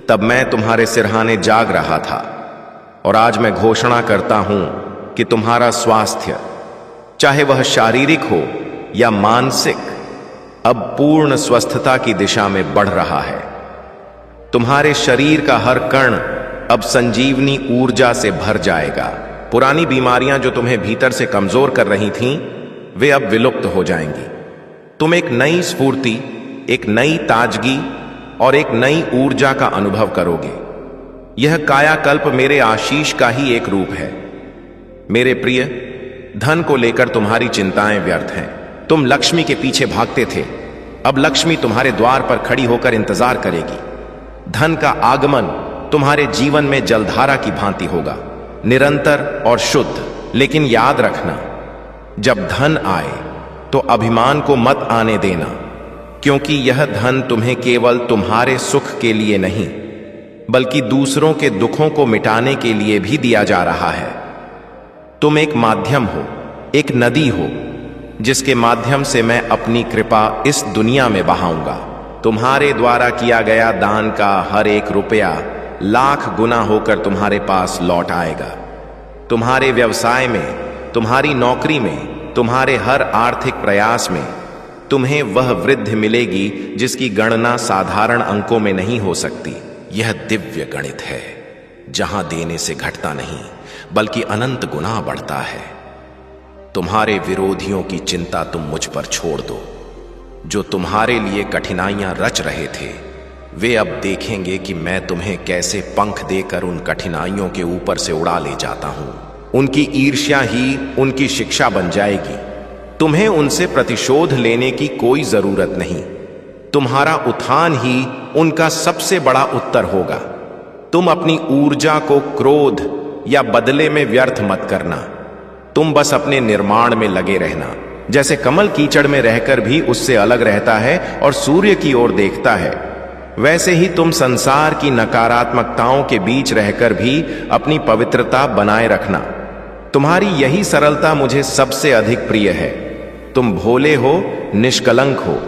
तब मैं तुम्हारे सिरहाने जाग रहा था। और आज मैं घोषणा करता हूं कि तुम्हारा स्वास्थ्य, चाहे वह शारीरिक हो या मानसिक, अब पूर्ण स्वस्थता की दिशा में बढ़ रहा है। तुम्हारे शरीर का हर कण अब संजीवनी ऊर्जा से भर जाएगा। पुरानी बीमारियां जो तुम्हें भीतर से कमजोर कर रही थीं, वे अब विलुप्त हो जाएंगी। तुम एक नई स्फूर्ति, एक नई ताजगी और एक नई ऊर्जा का अनुभव करोगे। यह कायाकल्प मेरे आशीष का ही एक रूप है। मेरे प्रिय, धन को लेकर तुम्हारी चिंताएं व्यर्थ हैं। तुम लक्ष्मी के पीछे भागते थे, अब लक्ष्मी तुम्हारे द्वार पर खड़ी होकर इंतजार करेगी। धन का आगमन तुम्हारे जीवन में जलधारा की भांति होगा, निरंतर और शुद्ध। लेकिन याद रखना, जब धन आए तो अभिमान को मत आने देना, क्योंकि यह धन तुम्हें केवल तुम्हारे सुख के लिए नहीं, बल्कि दूसरों के दुखों को मिटाने के लिए भी दिया जा रहा है। तुम एक माध्यम हो, एक नदी हो, जिसके माध्यम से मैं अपनी कृपा इस दुनिया में बहाऊंगा। तुम्हारे द्वारा किया गया दान का हर एक रुपया लाख गुना होकर तुम्हारे पास लौट आएगा। तुम्हारे व्यवसाय में, तुम्हारी नौकरी में, तुम्हारे हर आर्थिक प्रयास में तुम्हें वह वृद्धि मिलेगी जिसकी गणना साधारण अंकों में नहीं हो सकती। यह दिव्य गणित है, जहां देने से घटता नहीं, बल्कि अनंत गुना बढ़ता है। तुम्हारे विरोधियों की चिंता तुम मुझ पर छोड़ दो। जो तुम्हारे लिए कठिनाइयां रच रहे थे, वे अब देखेंगे कि मैं तुम्हें कैसे पंख देकर उन कठिनाइयों के ऊपर से उड़ा ले जाता हूं। उनकी ईर्ष्या ही उनकी शिक्षा बन जाएगी। तुम्हें उनसे प्रतिशोध लेने की कोई जरूरत नहीं। तुम्हारा उत्थान ही उनका सबसे बड़ा उत्तर होगा। तुम अपनी ऊर्जा को क्रोध या बदले में व्यर्थ मत करना। तुम बस अपने निर्माण में लगे रहना। जैसे कमल कीचड़ में रहकर भी उससे अलग रहता है और सूर्य की ओर देखता है, वैसे ही तुम संसार की नकारात्मकताओं के बीच रहकर भी अपनी पवित्रता बनाए रखना। तुम्हारी यही सरलता मुझे सबसे अधिक प्रिय है। तुम भोले हो, निष्कलंक हो,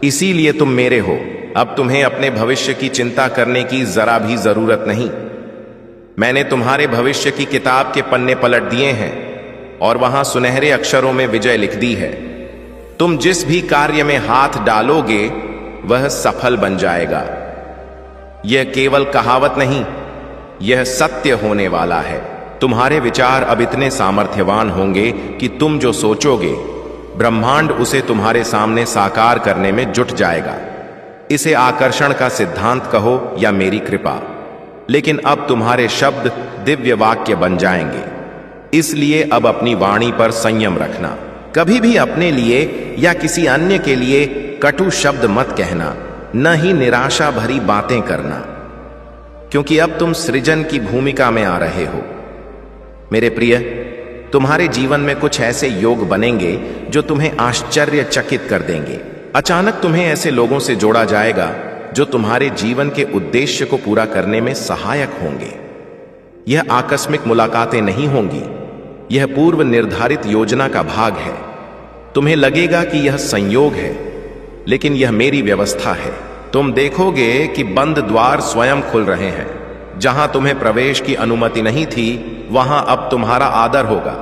इसीलिए तुम मेरे हो। अब तुम्हें अपने भविष्य की चिंता करने की जरा भी जरूरत नहीं। मैंने तुम्हारे भविष्य की किताब के पन्ने पलट दिए हैं और वहां सुनहरे अक्षरों में विजय लिख दी है। तुम जिस भी कार्य में हाथ डालोगे वह सफल बन जाएगा। यह केवल कहावत नहीं, यह सत्य होने वाला है। तुम्हारे विचार अब इतने सामर्थ्यवान होंगे कि तुम जो सोचोगे ब्रह्मांड उसे तुम्हारे सामने साकार करने में जुट जाएगा। इसे आकर्षण का सिद्धांत कहो या मेरी कृपा, लेकिन अब तुम्हारे शब्द दिव्य वाक्य बन जाएंगे। इसलिए अब अपनी वाणी पर संयम रखना। कभी भी अपने लिए या किसी अन्य के लिए कटु शब्द मत कहना, न ही निराशा भरी बातें करना, क्योंकि अब तुम सृजन की भूमिका में आ रहे हो। मेरे प्रिय, तुम्हारे जीवन में कुछ ऐसे योग बनेंगे जो तुम्हें आश्चर्यचकित कर देंगे। अचानक तुम्हें ऐसे लोगों से जोड़ा जाएगा जो तुम्हारे जीवन के उद्देश्य को पूरा करने में सहायक होंगे। यह आकस्मिक मुलाकातें नहीं होंगी, यह पूर्व निर्धारित योजना का भाग है। तुम्हें लगेगा कि यह संयोग है, लेकिन यह मेरी व्यवस्था है। तुम देखोगे कि बंद द्वार स्वयं खुल रहे हैं। जहां तुम्हें प्रवेश की अनुमति नहीं थी, वहां अब तुम्हारा आदर होगा।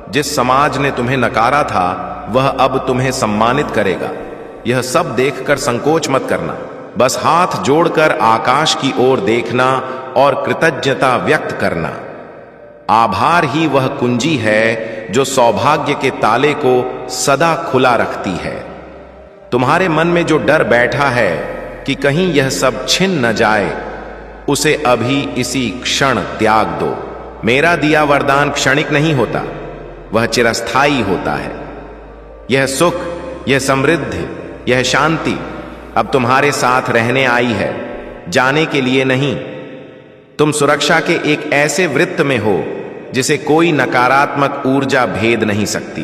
जिस समाज ने तुम्हें नकारा था, वह अब तुम्हें सम्मानित करेगा। यह सब देखकर संकोच मत करना। बस हाथ जोड़कर आकाश की ओर देखना और कृतज्ञता व्यक्त करना। आभार ही वह कुंजी है जो सौभाग्य के ताले को सदा खुला रखती है। तुम्हारे मन में जो डर बैठा है कि कहीं यह सब छिन न जाए, उसे अभी इसी क्षण त्याग दो। मेरा दिया वरदान क्षणिक नहीं होता, वह चिरस्थायी होता है। यह सुख, यह समृद्धि, यह शांति अब तुम्हारे साथ रहने आई है, जाने के लिए नहीं। तुम सुरक्षा के एक ऐसे वृत्त में हो जिसे कोई नकारात्मक ऊर्जा भेद नहीं सकती।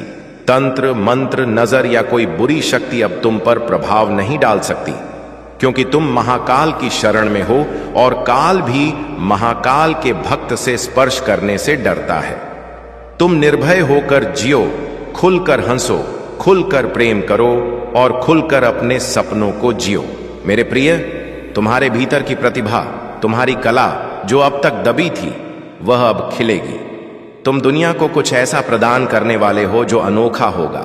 तंत्र, मंत्र, नजर या कोई बुरी शक्ति अब तुम पर प्रभाव नहीं डाल सकती, क्योंकि तुम महाकाल की शरण में हो और काल भी महाकाल के भक्त से स्पर्श करने से डरता है। तुम निर्भय होकर जियो, खुलकर हंसो, खुलकर प्रेम करो और खुलकर अपने सपनों को जियो। मेरे प्रिय, तुम्हारे भीतर की प्रतिभा, तुम्हारी कला जो अब तक दबी थी, वह अब खिलेगी। तुम दुनिया को कुछ ऐसा प्रदान करने वाले हो जो अनोखा होगा।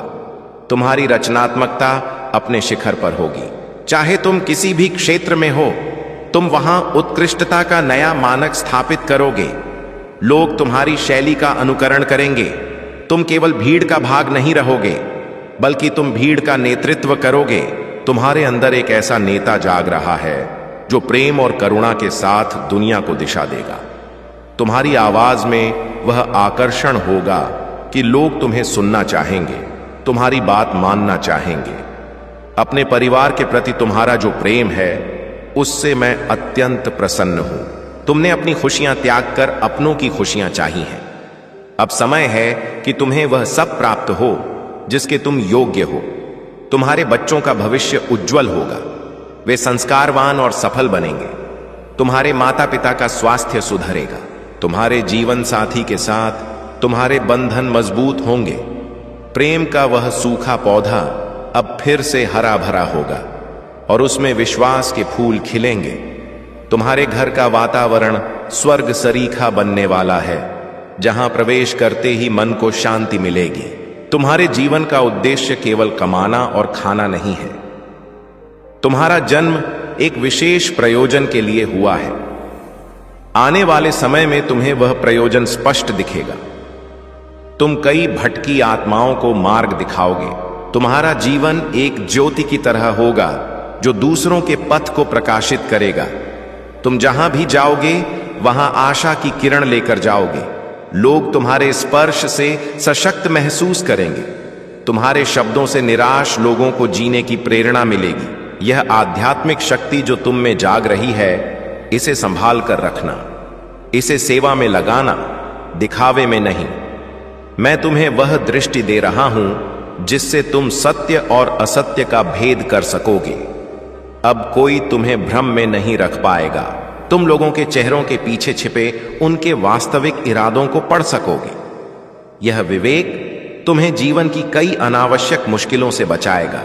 तुम्हारी रचनात्मकता अपने शिखर पर होगी। चाहे तुम किसी भी क्षेत्र में हो, तुम वहां उत्कृष्टता का नया मानक स्थापित करोगे। लोग तुम्हारी शैली का अनुकरण करेंगे। तुम केवल भीड़ का भाग नहीं रहोगे, बल्कि तुम भीड़ का नेतृत्व करोगे। तुम्हारे अंदर एक ऐसा नेता जाग रहा है जो प्रेम और करुणा के साथ दुनिया को दिशा देगा। तुम्हारी आवाज में वह आकर्षण होगा कि लोग तुम्हें सुनना चाहेंगे, तुम्हारी बात मानना चाहेंगे। अपने परिवार के प्रति तुम्हारा जो प्रेम है, उससे मैं अत्यंत प्रसन्न हूं। तुमने अपनी खुशियां त्याग कर अपनों की खुशियां चाही हैं। अब समय है कि तुम्हें वह सब प्राप्त हो जिसके तुम योग्य हो। तुम्हारे बच्चों का भविष्य उज्जवल होगा। वे संस्कारवान और सफल बनेंगे। तुम्हारे माता पिता का स्वास्थ्य सुधरेगा। तुम्हारे जीवन साथी के साथ तुम्हारे बंधन मजबूत होंगे। प्रेम का वह सूखा पौधा अब फिर से हरा भरा होगा और उसमें विश्वास के फूल खिलेंगे। तुम्हारे घर का वातावरण स्वर्ग सरीखा बनने वाला है, जहां प्रवेश करते ही मन को शांति मिलेगी। तुम्हारे जीवन का उद्देश्य केवल कमाना और खाना नहीं है। तुम्हारा जन्म एक विशेष प्रयोजन के लिए हुआ है। आने वाले समय में तुम्हें वह प्रयोजन स्पष्ट दिखेगा। तुम कई भटकी आत्माओं को मार्ग दिखाओगे। तुम्हारा जीवन एक ज्योति की तरह होगा जो दूसरों के पथ को प्रकाशित करेगा। तुम जहां भी जाओगे वहां आशा की किरण लेकर जाओगे। लोग तुम्हारे स्पर्श से सशक्त महसूस करेंगे। तुम्हारे शब्दों से निराश लोगों को जीने की प्रेरणा मिलेगी। यह आध्यात्मिक शक्ति जो तुम में जाग रही है, इसे संभाल कर रखना, इसे सेवा में लगाना, दिखावे में नहीं। मैं तुम्हें वह दृष्टि दे रहा हूं जिससे तुम सत्य और असत्य का भेद कर सकोगे। अब कोई तुम्हें भ्रम में नहीं रख पाएगा। तुम लोगों के चेहरों के पीछे छिपे उनके वास्तविक इरादों को पढ़ सकोगे। यह विवेक तुम्हें जीवन की कई अनावश्यक मुश्किलों से बचाएगा।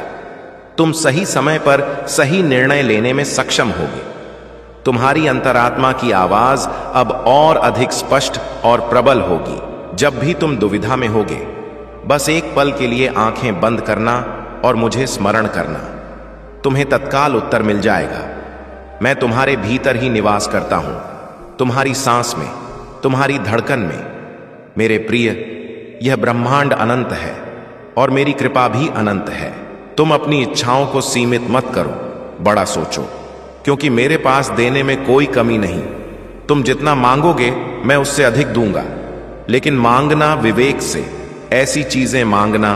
तुम सही समय पर सही निर्णय लेने में सक्षम होगे। तुम्हारी अंतरात्मा की आवाज अब और अधिक स्पष्ट और प्रबल होगी। जब भी तुम दुविधा में होगे, बस एक पल के लिए आंखें बंद करना और मुझे स्मरण करना। तुम्हें तत्काल उत्तर मिल जाएगा। मैं तुम्हारे भीतर ही निवास करता हूं, तुम्हारी सांस में, तुम्हारी धड़कन में। मेरे प्रिय, यह ब्रह्मांड अनंत है और मेरी कृपा भी अनंत है। तुम अपनी इच्छाओं को सीमित मत करो, बड़ा सोचो, क्योंकि मेरे पास देने में कोई कमी नहीं। तुम जितना मांगोगे मैं उससे अधिक दूंगा, लेकिन मांगना विवेक से। ऐसी चीजें मांगना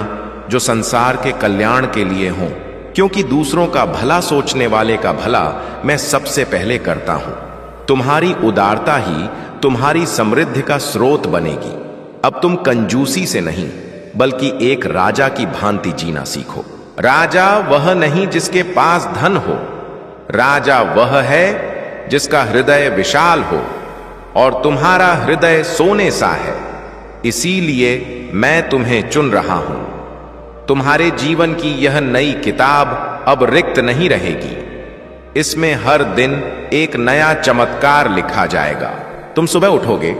जो संसार के कल्याण के लिए हों, क्योंकि दूसरों का भला सोचने वाले का भला मैं सबसे पहले करता हूं। तुम्हारी उदारता ही तुम्हारी समृद्धि का स्रोत बनेगी। अब तुम कंजूसी से नहीं, बल्कि एक राजा की भांति जीना सीखो। राजा वह नहीं जिसके पास धन हो, राजा वह है जिसका हृदय विशाल हो, और तुम्हारा हृदय सोने सा है। इसीलिए मैं तुम्हें चुन रहा हूं। तुम्हारे जीवन की यह नई किताब अब रिक्त नहीं रहेगी। इसमें हर दिन एक नया चमत्कार लिखा जाएगा। तुम सुबह उठोगे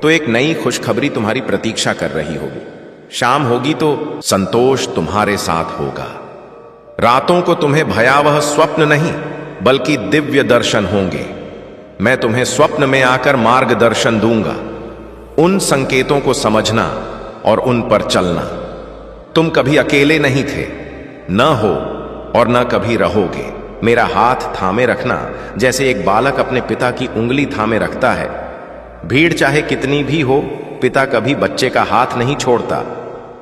तो एक नई खुशखबरी तुम्हारी प्रतीक्षा कर रही होगी। शाम होगी तो संतोष तुम्हारे साथ होगा। रातों को तुम्हें भयावह स्वप्न नहीं, बल्कि दिव्य दर्शन होंगे। मैं तुम्हें स्वप्न में आकर मार्गदर्शन दूंगा। उन संकेतों को समझना और उन पर चलना। तुम कभी अकेले नहीं थे, न हो और न कभी रहोगे। मेरा हाथ थामे रखना जैसे एक बालक अपने पिता की उंगली थामे रखता है। भीड़ चाहे कितनी भी हो, पिता कभी बच्चे का हाथ नहीं छोड़ता।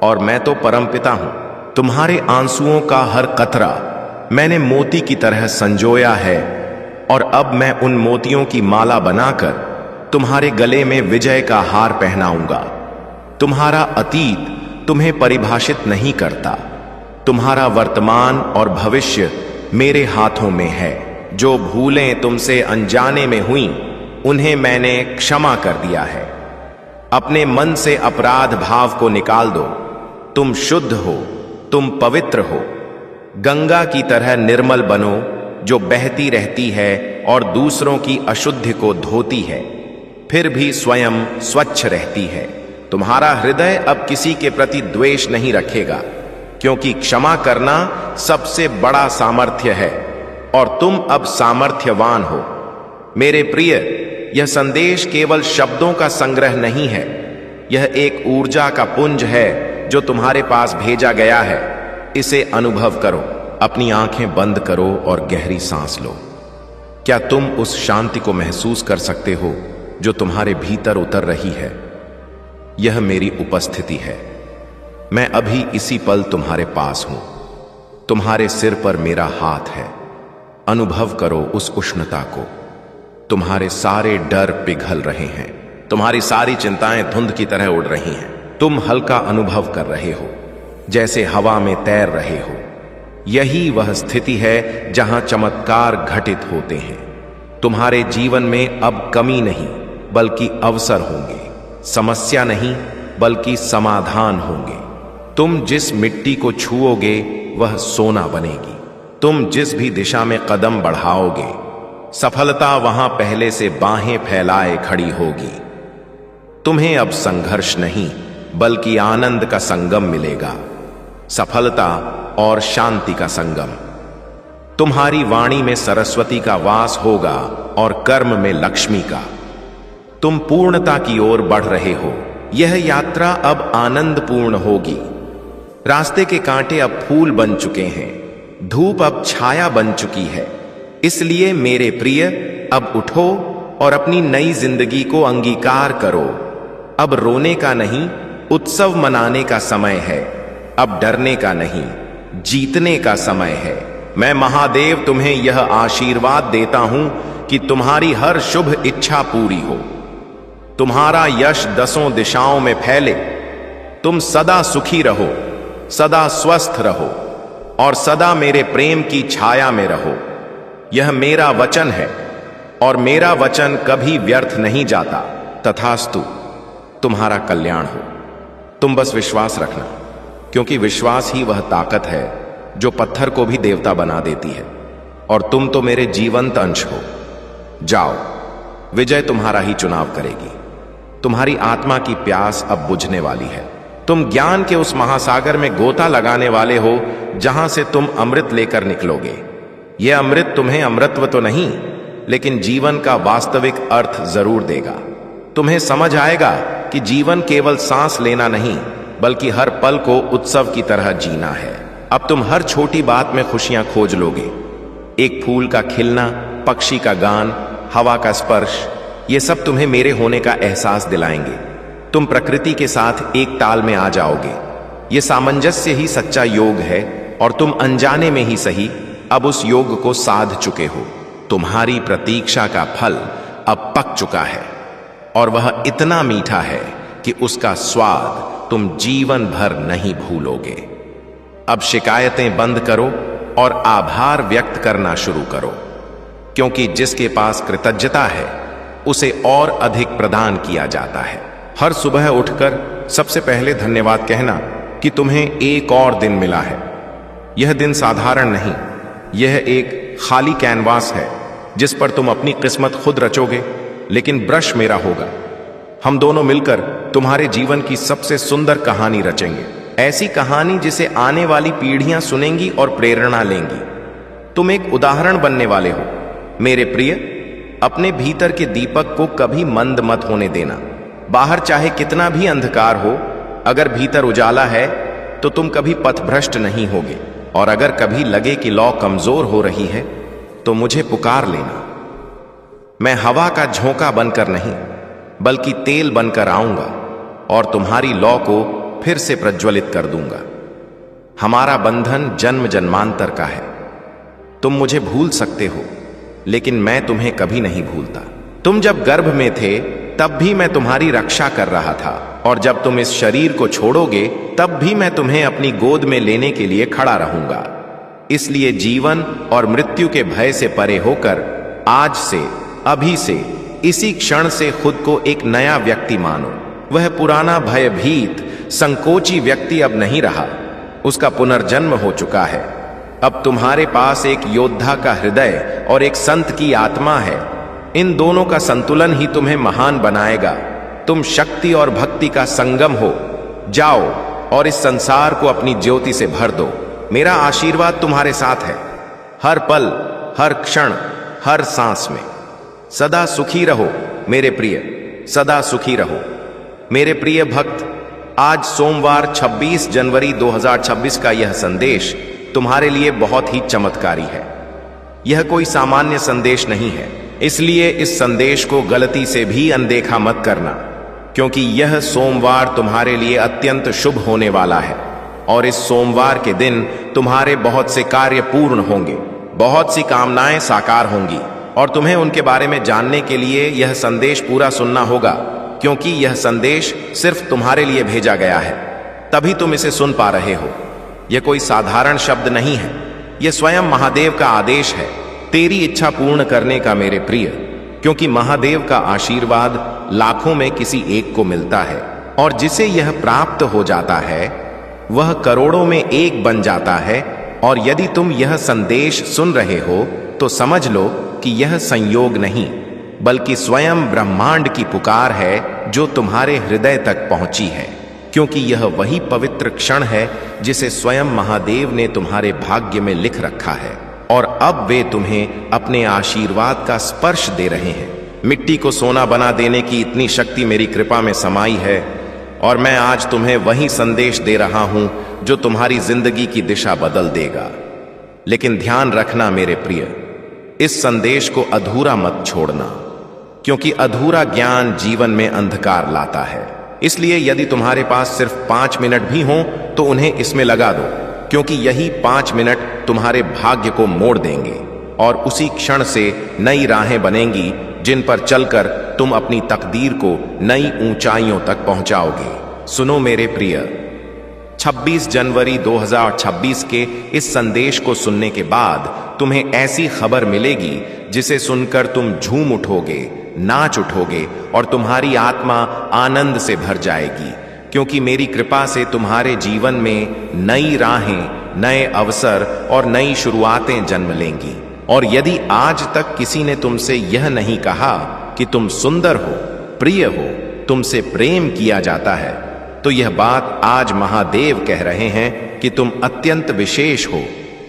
और मैं तो परम पिता हूं। तुम्हारे आंसुओं का हर कतरा मैंने मोती की तरह संजोया है, और अब मैं उन मोतियों की माला बनाकर तुम्हारे गले में विजय का हार पहनाऊंगा। तुम्हारा अतीत तुम्हें परिभाषित नहीं करता। तुम्हारा वर्तमान और भविष्य मेरे हाथों में है। जो भूलें तुमसे अनजाने में हुई, उन्हें मैंने क्षमा कर दिया है। अपने मन से अपराध भाव को निकाल दो। तुम शुद्ध हो, तुम पवित्र हो। गंगा की तरह निर्मल बनो, जो बहती रहती है और दूसरों की अशुद्धि को धोती है, फिर भी स्वयं स्वच्छ रहती है। तुम्हारा हृदय अब किसी के प्रति द्वेष नहीं रखेगा, क्योंकि क्षमा करना सबसे बड़ा सामर्थ्य है, और तुम अब सामर्थ्यवान हो। मेरे प्रिय, यह संदेश केवल शब्दों का संग्रह नहीं है। यह एक ऊर्जा का पुंज है जो तुम्हारे पास भेजा गया है। इसे अनुभव करो। अपनी आंखें बंद करो और गहरी सांस लो। क्या तुम उस शांति को महसूस कर सकते हो जो तुम्हारे भीतर उतर रही है? यह मेरी उपस्थिति है। मैं अभी इसी पल तुम्हारे पास हूं। तुम्हारे सिर पर मेरा हाथ है। अनुभव करो उस उष्णता को। तुम्हारे सारे डर पिघल रहे हैं। तुम्हारी सारी चिंताएं धुंध की तरह उड़ रही हैं। तुम हल्का अनुभव कर रहे हो, जैसे हवा में तैर रहे हो। यही वह स्थिति है जहां चमत्कार घटित होते हैं। तुम्हारे जीवन में अब कमी नहीं, बल्कि अवसर होंगे। समस्या नहीं, बल्कि समाधान होंगे। तुम जिस मिट्टी को छुओगे वह सोना बनेगी। तुम जिस भी दिशा में कदम बढ़ाओगे, सफलता वहां पहले से बाहें फैलाए खड़ी होगी। तुम्हें अब संघर्ष नहीं, बल्कि आनंद का संगम मिलेगा। सफलता और शांति का संगम। तुम्हारी वाणी में सरस्वती का वास होगा और कर्म में लक्ष्मी का। तुम पूर्णता की ओर बढ़ रहे हो। यह यात्रा अब आनंदपूर्ण होगी। रास्ते के कांटे अब फूल बन चुके हैं। धूप अब छाया बन चुकी है। इसलिए मेरे प्रिय, अब उठो और अपनी नई जिंदगी को अंगीकार करो। अब रोने का नहीं, उत्सव मनाने का समय है। अब डरने का नहीं, जीतने का समय है। मैं महादेव तुम्हें यह आशीर्वाद देता हूं कि तुम्हारी हर शुभ इच्छा पूरी हो, तुम्हारा यश 10 दिशाओं में फैले, तुम सदा सुखी रहो, सदा स्वस्थ रहो और सदा मेरे प्रेम की छाया में रहो। यह मेरा वचन है और मेरा वचन कभी व्यर्थ नहीं जाता। तथास्तु, तुम्हारा कल्याण हो। तुम बस विश्वास रखना, क्योंकि विश्वास ही वह ताकत है जो पत्थर को भी देवता बना देती है। और तुम तो मेरे जीवंत अंश हो। जाओ, विजय तुम्हारा ही चुनाव करेगी। तुम्हारी आत्मा की प्यास अब बुझने वाली है। तुम ज्ञान के उस महासागर में गोता लगाने वाले हो जहां से तुम अमृत लेकर निकलोगे। यह अमृत तुम्हें अमृतत्व तो नहीं, लेकिन जीवन का वास्तविक अर्थ जरूर देगा। तुम्हें समझ आएगा कि जीवन केवल सांस लेना नहीं, बल्कि हर पल को उत्सव की तरह जीना है। अब तुम हर छोटी बात में खुशियां खोज लोगे। एक फूल का खिलना, पक्षी का गान, हवा का स्पर्श, ये सब तुम्हें मेरे होने का एहसास दिलाएंगे। तुम प्रकृति के साथ एक ताल में आ जाओगे। ये सामंजस्य ही सच्चा योग है और तुम अनजाने में ही सही अब उस योग को साध चुके हो। तुम्हारी प्रतीक्षा का फल अब पक चुका है और वह इतना मीठा है कि उसका स्वाद तुम जीवन भर नहीं भूलोगे। अब शिकायतें बंद करो और आभार व्यक्त करना शुरू करो, क्योंकि जिसके पास कृतज्ञता है उसे और अधिक प्रदान किया जाता है। हर सुबह उठकर सबसे पहले धन्यवाद कहना कि तुम्हें एक और दिन मिला है। यह दिन साधारण नहीं, यह एक खाली कैनवास है जिस पर तुम अपनी किस्मत खुद रचोगे, लेकिन ब्रश मेरा होगा। हम दोनों मिलकर तुम्हारे जीवन की सबसे सुंदर कहानी रचेंगे, ऐसी कहानी जिसे आने वाली पीढ़ियां सुनेंगी और प्रेरणा लेंगी। तुम एक उदाहरण बनने वाले हो मेरे प्रिय। अपने भीतर के दीपक को कभी मंद मत होने देना। बाहर चाहे कितना भी अंधकार हो, अगर भीतर उजाला है तो तुम कभी पथभ्रष्ट नहीं होगे। और अगर कभी लगे कि लौ कमजोर हो रही है तो मुझे पुकार लेना। मैं हवा का झोंका बनकर नहीं, बल्कि तेल बनकर आऊंगा और तुम्हारी लौ को फिर से प्रज्वलित कर दूंगा। हमारा बंधन जन्म जन्मांतर का है। तुम मुझे भूल सकते हो, लेकिन मैं तुम्हें कभी नहीं भूलता। तुम जब गर्भ में थे तब भी मैं तुम्हारी रक्षा कर रहा था, और जब तुम इस शरीर को छोड़ोगे तब भी मैं तुम्हें अपनी गोद में लेने के लिए खड़ा रहूंगा। इसलिए जीवन और मृत्यु के भय से परे होकर आज से, अभी से, इसी क्षण से खुद को एक नया व्यक्ति मानो। वह पुराना भयभीत संकोची व्यक्ति अब नहीं रहा, उसका पुनर्जन्म हो चुका है। अब तुम्हारे पास एक योद्धा का हृदय और एक संत की आत्मा है। इन दोनों का संतुलन ही तुम्हें महान बनाएगा। तुम शक्ति और भक्ति का संगम हो। जाओ और इस संसार को अपनी ज्योति से भर दो। मेरा आशीर्वाद तुम्हारे साथ है, हर पल, हर क्षण, हर सांस में। सदा सुखी रहो मेरे प्रिय, सदा सुखी रहो मेरे प्रिय भक्त। आज सोमवार 26 जनवरी 2026 का यह संदेश तुम्हारे लिए बहुत ही चमत्कारी है। यह कोई सामान्य संदेश नहीं है, इसलिए इस संदेश को गलती से भी अनदेखा मत करना, क्योंकि यह सोमवार तुम्हारे लिए अत्यंत शुभ होने वाला है। और इस सोमवार के दिन तुम्हारे बहुत से कार्य पूर्ण होंगे, बहुत सी कामनाएं साकार होंगी, और तुम्हें उनके बारे में जानने के लिए यह संदेश पूरा सुनना होगा, क्योंकि यह संदेश सिर्फ तुम्हारे लिए भेजा गया है, तभी तुम इसे सुन पा रहे हो। यह कोई साधारण शब्द नहीं है, यह स्वयं महादेव का आदेश है तेरी इच्छा पूर्ण करने का मेरे प्रिय, क्योंकि महादेव का आशीर्वाद लाखों में किसी एक को मिलता है, और जिसे यह प्राप्त हो जाता है वह करोड़ों में एक बन जाता है। और यदि तुम यह संदेश सुन रहे हो तो समझ लो कि यह संयोग नहीं, बल्कि स्वयं ब्रह्मांड की पुकार है जो तुम्हारे हृदय तक पहुंची है, क्योंकि यह वही पवित्र क्षण है जिसे स्वयं महादेव ने तुम्हारे भाग्य में लिख रखा है, और अब वे तुम्हें अपने आशीर्वाद का स्पर्श दे रहे हैं। मिट्टी को सोना बना देने की इतनी शक्ति मेरी कृपा में समाई है, और मैं आज तुम्हें वही संदेश दे रहा हूं जो तुम्हारी जिंदगी की दिशा बदल देगा। लेकिन ध्यान रखना मेरे प्रिय, इस संदेश को अधूरा मत छोड़ना, क्योंकि अधूरा ज्ञान जीवन में अंधकार लाता है। इसलिए यदि तुम्हारे पास सिर्फ 5 मिनट भी हों तो उन्हें इसमें लगा दो, क्योंकि यही 5 मिनट तुम्हारे भाग्य को मोड़ देंगे और उसी क्षण से नई राहें बनेंगी जिन पर चलकर तुम अपनी तकदीर को नई ऊंचाइयों तक पहुंचाओगे। सुनो मेरे प्रिय, 26 जनवरी 2026 के इस संदेश को सुनने के बाद तुम्हें ऐसी खबर मिलेगी जिसे सुनकर तुम झूम उठोगे, नाच उठोगे और तुम्हारी आत्मा आनंद से भर जाएगी, क्योंकि मेरी कृपा से तुम्हारे जीवन में नई राहें, नए अवसर और नई शुरुआतें जन्म लेंगी। और यदि आज तक किसी ने तुमसे यह नहीं कहा कि तुम सुंदर हो, प्रिय हो, तुमसे प्रेम किया जाता है, तो यह बात आज महादेव कह रहे हैं कि तुम अत्यंत विशेष हो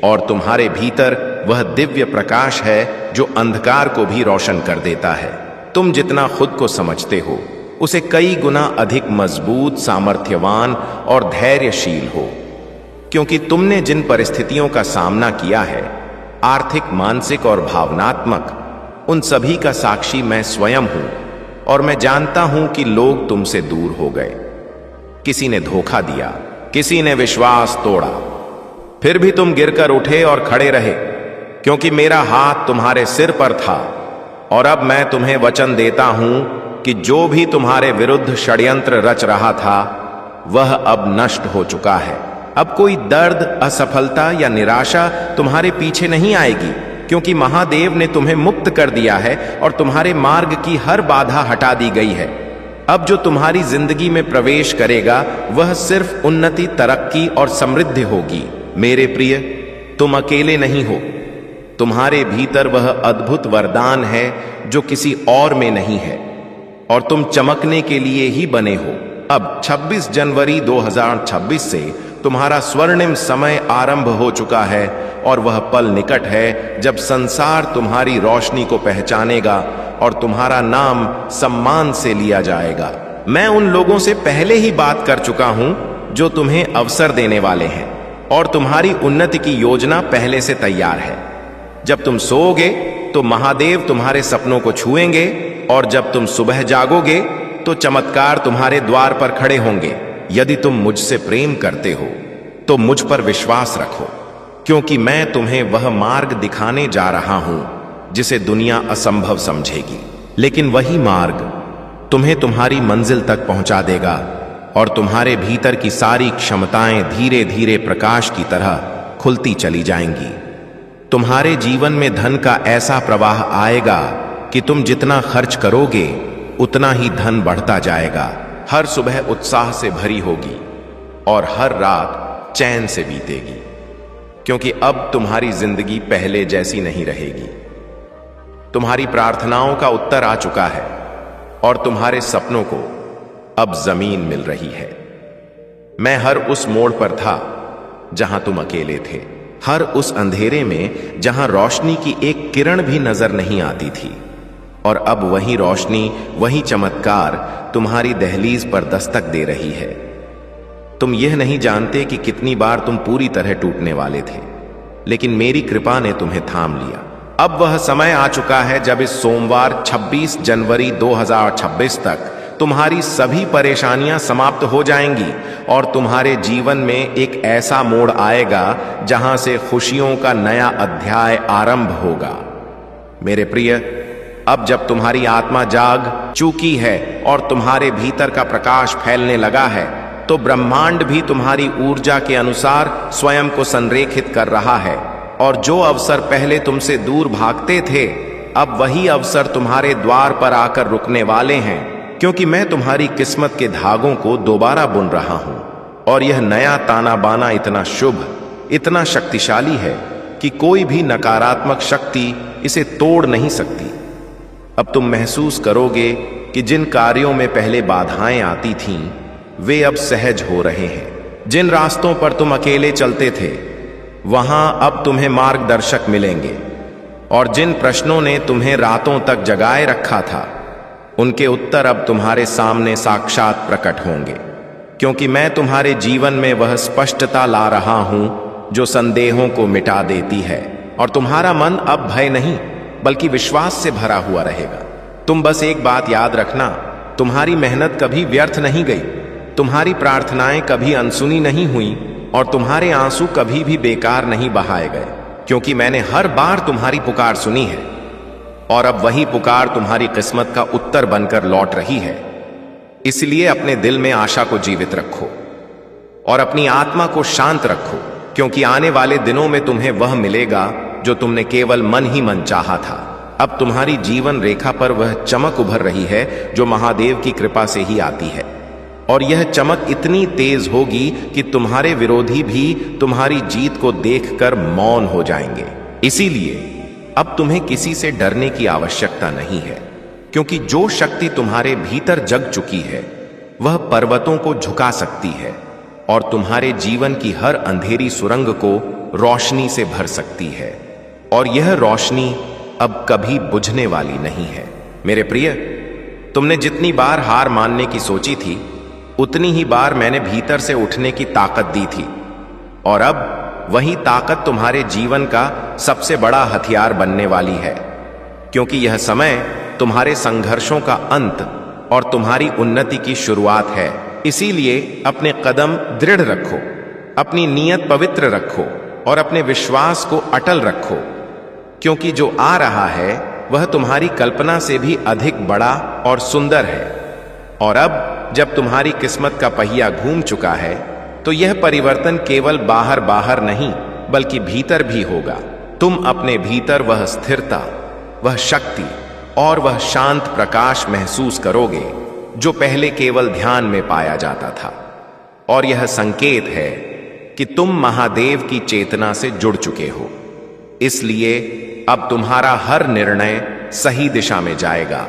और तुम्हारे भीतर वह दिव्य प्रकाश है जो अंधकार को भी रोशन कर देता है। तुम जितना खुद को समझते हो उसे कई गुना अधिक मजबूत, सामर्थ्यवान और धैर्यशील हो, क्योंकि तुमने जिन परिस्थितियों का सामना किया है, आर्थिक, मानसिक और भावनात्मक, उन सभी का साक्षी मैं स्वयं हूं। और मैं जानता हूं कि लोग तुमसे दूर हो गए, किसी ने धोखा दिया, किसी ने विश्वास तोड़ा, फिर भी तुम गिरकर उठे और खड़े रहे, क्योंकि मेरा हाथ तुम्हारे सिर पर था। और अब मैं तुम्हें वचन देता हूं कि जो भी तुम्हारे विरुद्ध षड्यंत्र रच रहा था वह अब नष्ट हो चुका है। अब कोई दर्द, असफलता या निराशा तुम्हारे पीछे नहीं आएगी, क्योंकि महादेव ने तुम्हें मुक्त कर दिया है और तुम्हारे मार्ग की हर बाधा हटा दी गई है। अब जो तुम्हारी जिंदगी में प्रवेश करेगा वह सिर्फ उन्नति, तरक्की और समृद्धि होगी। मेरे प्रिय, तुम अकेले नहीं हो। तुम्हारे भीतर वह अद्भुत वरदान है जो किसी और में नहीं है, और तुम चमकने के लिए ही बने हो। अब 26 जनवरी 2026 से तुम्हारा स्वर्णिम समय आरंभ हो चुका है और वह पल निकट है जब संसार तुम्हारी रोशनी को पहचानेगा और तुम्हारा नाम सम्मान से लिया जाएगा। मैं उन लोगों से पहले ही बात कर चुका हूं जो तुम्हें अवसर देने वाले हैं, और तुम्हारी उन्नति की योजना पहले से तैयार है। जब तुम सोओगे तो महादेव तुम्हारे सपनों को छुएंगे, और जब तुम सुबह जागोगे तो चमत्कार तुम्हारे द्वार पर खड़े होंगे। यदि तुम मुझसे प्रेम करते हो तो मुझ पर विश्वास रखो, क्योंकि मैं तुम्हें वह मार्ग दिखाने जा रहा हूं जिसे दुनिया असंभव समझेगी, लेकिन वही मार्ग तुम्हें तुम्हारी मंजिल तक पहुंचा देगा और तुम्हारे भीतर की सारी क्षमताएं धीरे धीरे प्रकाश की तरह खुलती चली जाएंगी। तुम्हारे जीवन में धन का ऐसा प्रवाह आएगा कि तुम जितना खर्च करोगे उतना ही धन बढ़ता जाएगा। हर सुबह उत्साह से भरी होगी और हर रात चैन से बीतेगी, क्योंकि अब तुम्हारी जिंदगी पहले जैसी नहीं रहेगी। तुम्हारी प्रार्थनाओं का उत्तर आ चुका है और तुम्हारे सपनों को अब जमीन मिल रही है। मैं हर उस मोड़ पर था जहां तुम अकेले थे, हर उस अंधेरे में जहां रोशनी की एक किरण भी नजर नहीं आती थी, और अब वही रोशनी, वही चमत्कार तुम्हारी दहलीज पर दस्तक दे रही है। तुम यह नहीं जानते कि कितनी बार तुम पूरी तरह टूटने वाले थे, लेकिन मेरी कृपा ने तुम्हें थाम लिया। अब वह समय आ चुका है जब इस सोमवार 26 जनवरी 2026 तक तुम्हारी सभी परेशानियां समाप्त हो जाएंगी और तुम्हारे जीवन में एक ऐसा मोड़ आएगा जहां से खुशियों का नया अध्याय आरंभ होगा। मेरे प्रिय, अब जब तुम्हारी आत्मा जाग चुकी है और तुम्हारे भीतर का प्रकाश फैलने लगा है, तो ब्रह्मांड भी तुम्हारी ऊर्जा के अनुसार स्वयं को संरेखित कर रहा है, और जो अवसर पहले तुमसे दूर भागते थे, अब वही अवसर तुम्हारे द्वार पर आकर रुकने वाले हैं, क्योंकि मैं तुम्हारी किस्मत के धागों को दोबारा बुन रहा हूं। और यह नया ताना बाना इतना शुभ, इतना शक्तिशाली है कि कोई भी नकारात्मक शक्ति इसे तोड़ नहीं सकती। अब तुम महसूस करोगे कि जिन कार्यों में पहले बाधाएं आती थीं, वे अब सहज हो रहे हैं। जिन रास्तों पर तुम अकेले चलते थे, वहां अब तुम्हें मार्गदर्शक मिलेंगे, और जिन प्रश्नों ने तुम्हें रातों तक जगाए रखा था, उनके उत्तर अब तुम्हारे सामने साक्षात प्रकट होंगे, क्योंकि मैं तुम्हारे जीवन में वह स्पष्टता ला रहा हूं जो संदेहों को मिटा देती है, और तुम्हारा मन अब भय नहीं बल्कि विश्वास से भरा हुआ रहेगा। तुम बस एक बात याद रखना तुम्हारी मेहनत कभी व्यर्थ नहीं गई, तुम्हारी प्रार्थनाएं कभी अनसुनी नहीं हुई और तुम्हारे आंसू कभी भी बेकार नहीं बहाए गए, क्योंकि मैंने हर बार तुम्हारी पुकार सुनी है और अब वही पुकार तुम्हारी किस्मत का उत्तर बनकर लौट रही है। इसलिए अपने दिल में आशा को जीवित रखो और अपनी आत्मा को शांत रखो, क्योंकि आने वाले दिनों में तुम्हें वह मिलेगा जो तुमने केवल मन ही मन चाहा था। अब तुम्हारी जीवन रेखा पर वह चमक उभर रही है जो महादेव की कृपा से ही आती है, और यह चमक इतनी तेज होगी कि तुम्हारे विरोधी भी तुम्हारी जीत को देखकर मौन हो जाएंगे। इसीलिए अब तुम्हें किसी से डरने की आवश्यकता नहीं है, क्योंकि जो शक्ति तुम्हारे भीतर जग चुकी है वह पर्वतों को झुका सकती है और तुम्हारे जीवन की हर अंधेरी सुरंग को रोशनी से भर सकती है, और यह रोशनी अब कभी बुझने वाली नहीं है। मेरे प्रिय, तुमने जितनी बार हार मानने की सोची थी उतनी ही बार मैंने भीतर से उठने की ताकत दी थी, और अब वही ताकत तुम्हारे जीवन का सबसे बड़ा हथियार बनने वाली है, क्योंकि यह समय तुम्हारे संघर्षों का अंत और तुम्हारी उन्नति की शुरुआत है। इसीलिए अपने कदम दृढ़ रखो, अपनी नीयत पवित्र रखो और अपने विश्वास को अटल रखो, क्योंकि जो आ रहा है वह तुम्हारी कल्पना से भी अधिक बड़ा और सुंदर है। और अब जब तुम्हारी किस्मत का पहिया घूम चुका है तो यह परिवर्तन केवल बाहर बाहर नहीं बल्कि भीतर भी होगा। तुम अपने भीतर वह स्थिरता, वह शक्ति और वह शांत प्रकाश महसूस करोगे जो पहले केवल ध्यान में पाया जाता था, और यह संकेत है कि तुम महादेव की चेतना से जुड़ चुके हो। इसलिए अब तुम्हारा हर निर्णय सही दिशा में जाएगा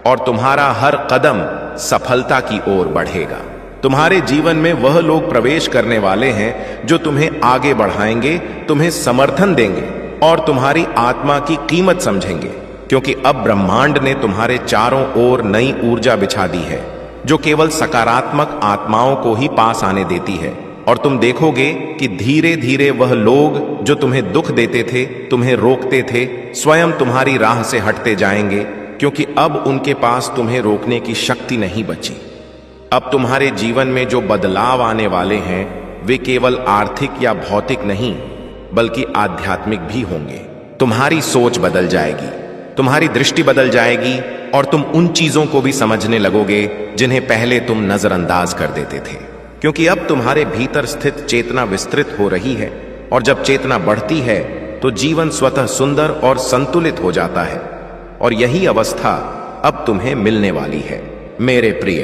और तुम्हारा हर कदम सफलता की ओर बढ़ेगा। तुम्हारे जीवन में वह लोग प्रवेश करने वाले हैं जो तुम्हें आगे बढ़ाएंगे, तुम्हें समर्थन देंगे और तुम्हारी आत्मा की कीमत समझेंगे, क्योंकि अब ब्रह्मांड ने तुम्हारे चारों ओर नई ऊर्जा बिछा दी है जो केवल सकारात्मक आत्माओं को ही पास आने देती है। और तुम देखोगे कि धीरे धीरे वह लोग जो तुम्हें दुख देते थे, तुम्हें रोकते थे, स्वयं तुम्हारी राह से हटते जाएंगे, क्योंकि अब उनके पास तुम्हें रोकने की शक्ति नहीं बची। अब तुम्हारे जीवन में जो बदलाव आने वाले हैं वे केवल आर्थिक या भौतिक नहीं बल्कि आध्यात्मिक भी होंगे। तुम्हारी सोच बदल जाएगी, तुम्हारी दृष्टि बदल जाएगी और तुम उन चीजों को भी समझने लगोगे जिन्हें पहले तुम नजरअंदाज कर देते थे, क्योंकि अब तुम्हारे भीतर स्थित चेतना विस्तृत हो रही है, और जब चेतना बढ़ती है तो जीवन स्वतः सुंदर और संतुलित हो जाता है, और यही अवस्था अब तुम्हें मिलने वाली है। मेरे प्रिय,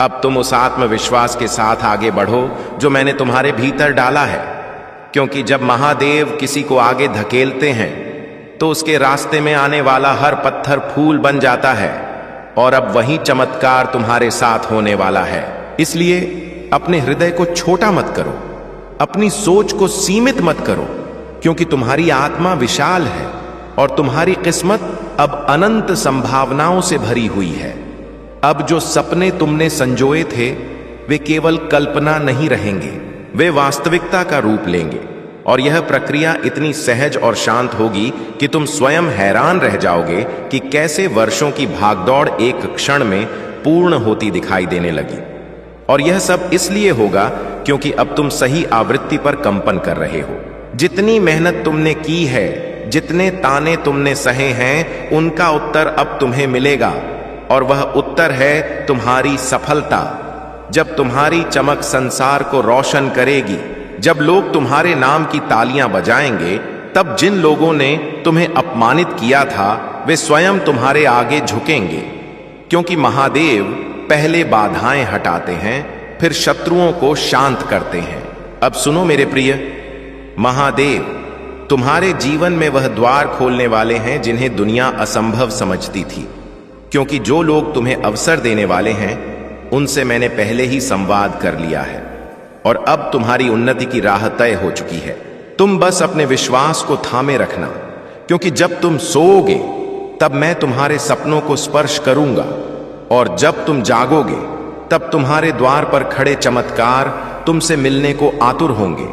अब तुम उस आत्मविश्वास के साथ आगे बढ़ो जो मैंने तुम्हारे भीतर डाला है, क्योंकि जब महादेव किसी को आगे धकेलते हैं तो उसके रास्ते में आने वाला हर पत्थर फूल बन जाता है, और अब वही चमत्कार तुम्हारे साथ होने वाला है। इसलिए अपने हृदय को छोटा मत करो, अपनी सोच को सीमित मत करो, क्योंकि तुम्हारी आत्मा विशाल है और तुम्हारी किस्मत अब अनंत संभावनाओं से भरी हुई है। अब जो सपने तुमने संजोए थे वे केवल कल्पना नहीं रहेंगे, वे वास्तविकता का रूप लेंगे, और यह प्रक्रिया इतनी सहज और शांत होगी कि तुम स्वयं हैरान रह जाओगे कि कैसे वर्षों की भागदौड़ एक क्षण में पूर्ण होती दिखाई देने लगी। और यह सब इसलिए होगा क्योंकि अब तुम सही आवृत्ति पर कंपन कर रहे हो। जितनी मेहनत तुमने की है, जितने ताने तुमने सहे हैं, उनका उत्तर अब तुम्हें मिलेगा, और वह उत्तर है तुम्हारी सफलता। जब तुम्हारी चमक संसार को रोशन करेगी, जब लोग तुम्हारे नाम की तालियां बजाएंगे, तब जिन लोगों ने तुम्हें अपमानित किया था वे स्वयं तुम्हारे आगे झुकेंगे, क्योंकि महादेव पहले बाधाएं हटाते हैं फिर शत्रुओं को शांत करते हैं। अब सुनो मेरे प्रिय, महादेव तुम्हारे जीवन में वह द्वार खोलने वाले हैं जिन्हें दुनिया असंभव समझती थी, क्योंकि जो लोग तुम्हें अवसर देने वाले हैं उनसे मैंने पहले ही संवाद कर लिया है, और अब तुम्हारी उन्नति की राह तय हो चुकी है। तुम बस अपने विश्वास को थामे रखना, क्योंकि जब तुम सोओगे तब मैं तुम्हारे सपनों को स्पर्श करूंगा, और जब तुम जागोगे तब तुम्हारे द्वार पर खड़े चमत्कार तुमसे मिलने को आतुर होंगे,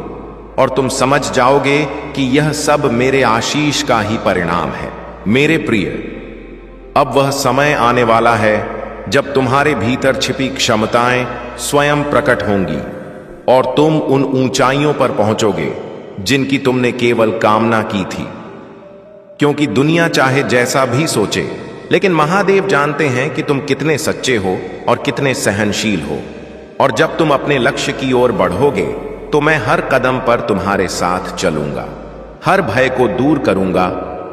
और तुम समझ जाओगे कि यह सब मेरे आशीष का ही परिणाम है। मेरे प्रिय, अब वह समय आने वाला है जब तुम्हारे भीतर छिपी क्षमताएं स्वयं प्रकट होंगी और तुम उन ऊंचाइयों पर पहुंचोगे जिनकी तुमने केवल कामना की थी। क्योंकि दुनिया चाहे जैसा भी सोचे, लेकिन महादेव जानते हैं कि तुम कितने सच्चे हो और कितने सहनशील हो। और जब तुम अपने लक्ष्य की ओर बढ़ोगे तो मैं हर कदम पर तुम्हारे साथ चलूंगा, हर भय को दूर करूंगा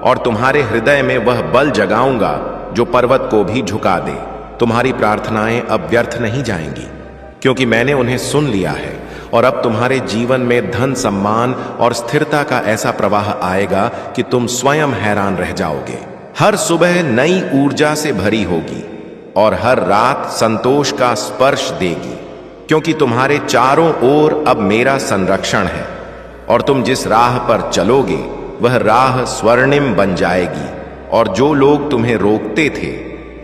और तुम्हारे हृदय में वह बल जगाऊंगा जो पर्वत को भी झुका दे। तुम्हारी प्रार्थनाएं अब व्यर्थ नहीं जाएंगी, क्योंकि मैंने उन्हें सुन लिया है। और अब तुम्हारे जीवन में धन, सम्मान और स्थिरता का ऐसा प्रवाह आएगा कि तुम स्वयं हैरान रह जाओगे। हर सुबह नई ऊर्जा से भरी होगी और हर रात संतोष का स्पर्श देगी, क्योंकि तुम्हारे चारों ओर अब मेरा संरक्षण है। और तुम जिस राह पर चलोगे वह राह स्वर्णिम बन जाएगी, और जो लोग तुम्हें रोकते थे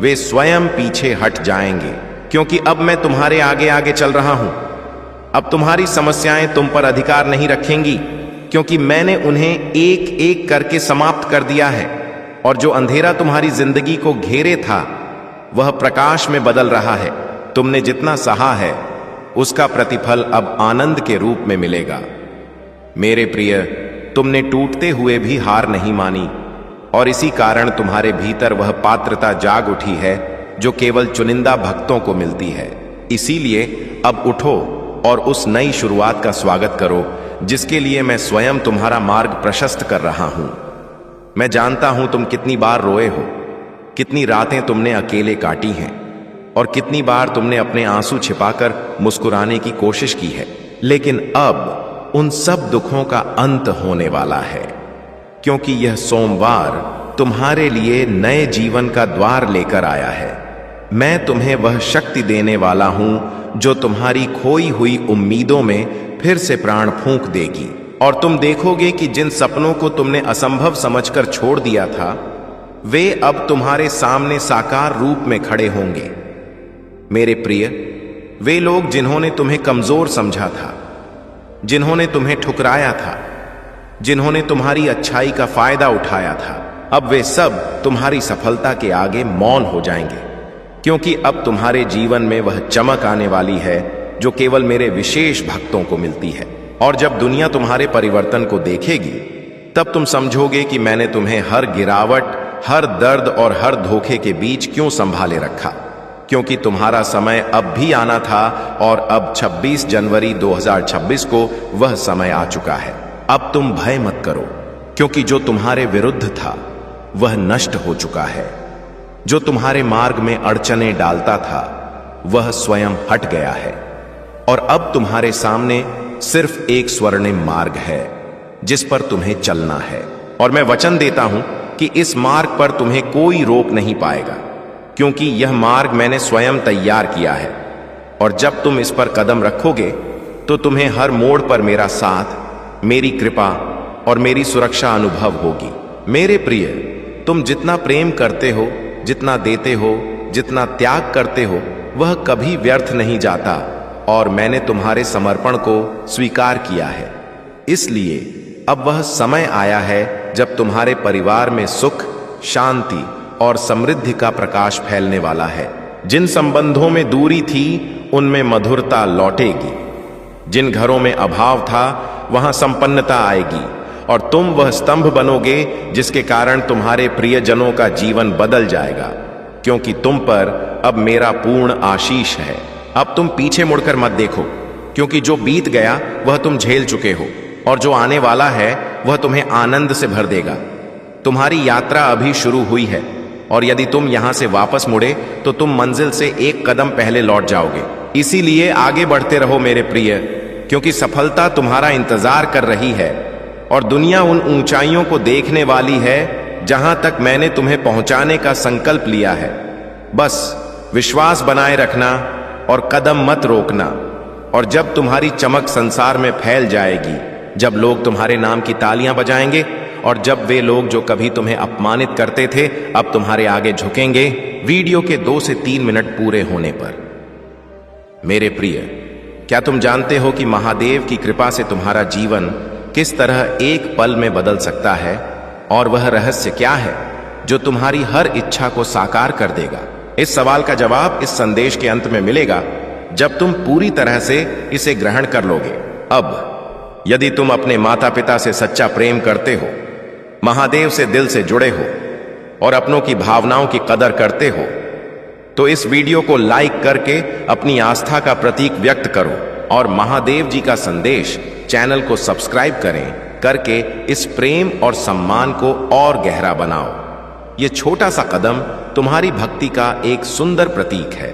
वे स्वयं पीछे हट जाएंगे, क्योंकि अब मैं तुम्हारे आगे आगे चल रहा हूं। अब तुम्हारी समस्याएं तुम पर अधिकार नहीं रखेंगी, क्योंकि मैंने उन्हें एक एक करके समाप्त कर दिया है। और जो अंधेरा तुम्हारी जिंदगी को घेरे था वह प्रकाश में बदल रहा है। तुमने जितना सहा है उसका प्रतिफल अब आनंद के रूप में मिलेगा। मेरे प्रिय, तुमने टूटते हुए भी हार नहीं मानी, और इसी कारण तुम्हारे भीतर वह पात्रता जाग उठी है जो केवल चुनिंदा भक्तों को मिलती है। इसीलिए अब उठो और उस नई शुरुआत का स्वागत करो जिसके लिए मैं स्वयं तुम्हारा मार्ग प्रशस्त कर रहा हूं। मैं जानता हूं तुम कितनी बार रोए हो, कितनी रातें तुमने अकेले काटी हैं और कितनी बार तुमने अपने आंसू छिपाकर मुस्कुराने की कोशिश की है। लेकिन अब उन सब दुखों का अंत होने वाला है, क्योंकि यह सोमवार तुम्हारे लिए नए जीवन का द्वार लेकर आया है। मैं तुम्हें वह शक्ति देने वाला हूं जो तुम्हारी खोई हुई उम्मीदों में फिर से प्राण फूंक देगी। और तुम देखोगे कि जिन सपनों को तुमने असंभव समझकर छोड़ दिया था वे अब तुम्हारे सामने साकार रूप में खड़े होंगे। मेरे प्रिय, वे लोग जिन्होंने तुम्हें कमजोर समझा था, जिन्होंने तुम्हें ठुकराया था, जिन्होंने तुम्हारी अच्छाई का फायदा उठाया था, अब वे सब तुम्हारी सफलता के आगे मौन हो जाएंगे, क्योंकि अब तुम्हारे जीवन में वह चमक आने वाली है जो केवल मेरे विशेष भक्तों को मिलती है। और जब दुनिया तुम्हारे परिवर्तन को देखेगी तब तुम समझोगे कि मैंने तुम्हें हर गिरावट, हर दर्द और हर धोखे के बीच क्यों संभाले रखा, क्योंकि तुम्हारा समय अब भी आना था। और अब 26 जनवरी 2026 को वह समय आ चुका है। अब तुम भय मत करो, क्योंकि जो तुम्हारे विरुद्ध था वह नष्ट हो चुका है। जो तुम्हारे मार्ग में अड़चने डालता था वह स्वयं हट गया है। और अब तुम्हारे सामने सिर्फ एक स्वर्णिम मार्ग है जिस पर तुम्हें चलना है। और मैं वचन देता हूं कि इस मार्ग पर तुम्हें कोई रोक नहीं पाएगा, क्योंकि यह मार्ग मैंने स्वयं तैयार किया है। और जब तुम इस पर कदम रखोगे तो तुम्हें हर मोड़ पर मेरा साथ, मेरी कृपा और मेरी सुरक्षा अनुभव होगी। मेरे प्रिय, तुम जितना प्रेम करते हो, जितना देते हो, जितना त्याग करते हो, वह कभी व्यर्थ नहीं जाता। और मैंने तुम्हारे समर्पण को स्वीकार किया है। इसलिए अब वह समय आया है जब तुम्हारे परिवार में सुख, शांति और समृद्धि का प्रकाश फैलने वाला है। जिन संबंधों में दूरी थी उनमें मधुरता लौटेगी, जिन घरों में अभाव था वहां संपन्नता आएगी, और तुम वह स्तंभ बनोगे जिसके कारण तुम्हारे प्रियजनों का जीवन बदल जाएगा, क्योंकि तुम पर अब मेरा पूर्ण आशीष है। अब तुम पीछे मुड़कर मत देखो, क्योंकि जो बीत गया वह तुम झेल चुके हो, और जो आने वाला है वह तुम्हें आनंद से भर देगा। तुम्हारी यात्रा अभी शुरू हुई है, और यदि तुम यहां से वापस मुड़े तो तुम मंजिल से एक कदम पहले लौट जाओगे। इसीलिए आगे बढ़ते रहो मेरे प्रिय, क्योंकि सफलता तुम्हारा इंतजार कर रही है, और दुनिया उन ऊंचाइयों को देखने वाली है जहां तक मैंने तुम्हें पहुंचाने का संकल्प लिया है। बस विश्वास बनाए रखना और कदम मत रोकना। और जब तुम्हारी चमक संसार में फैल जाएगी, जब लोग तुम्हारे नाम की तालियां बजाएंगे, और जब वे लोग जो कभी तुम्हें अपमानित करते थे अब तुम्हारे आगे झुकेंगे, वीडियो के 2 से 3 मिनट पूरे होने पर। मेरे प्रिय, क्या तुम जानते हो कि महादेव की कृपा से तुम्हारा जीवन किस तरह एक पल में बदल सकता है? और वह रहस्य क्या है जो तुम्हारी हर इच्छा को साकार कर देगा? इस सवाल का जवाब इस संदेश के अंत में मिलेगा जब तुम पूरी तरह से इसे ग्रहण कर लोगे। अब यदि तुम अपने माता पिता से सच्चा प्रेम करते हो, महादेव से दिल से जुड़े हो और अपनों की भावनाओं की कदर करते हो, तो इस वीडियो को लाइक करके अपनी आस्था का प्रतीक व्यक्त करो और महादेव जी का संदेश चैनल को सब्सक्राइब करके इस प्रेम और सम्मान को और गहरा बनाओ। ये छोटा सा कदम तुम्हारी भक्ति का एक सुंदर प्रतीक है।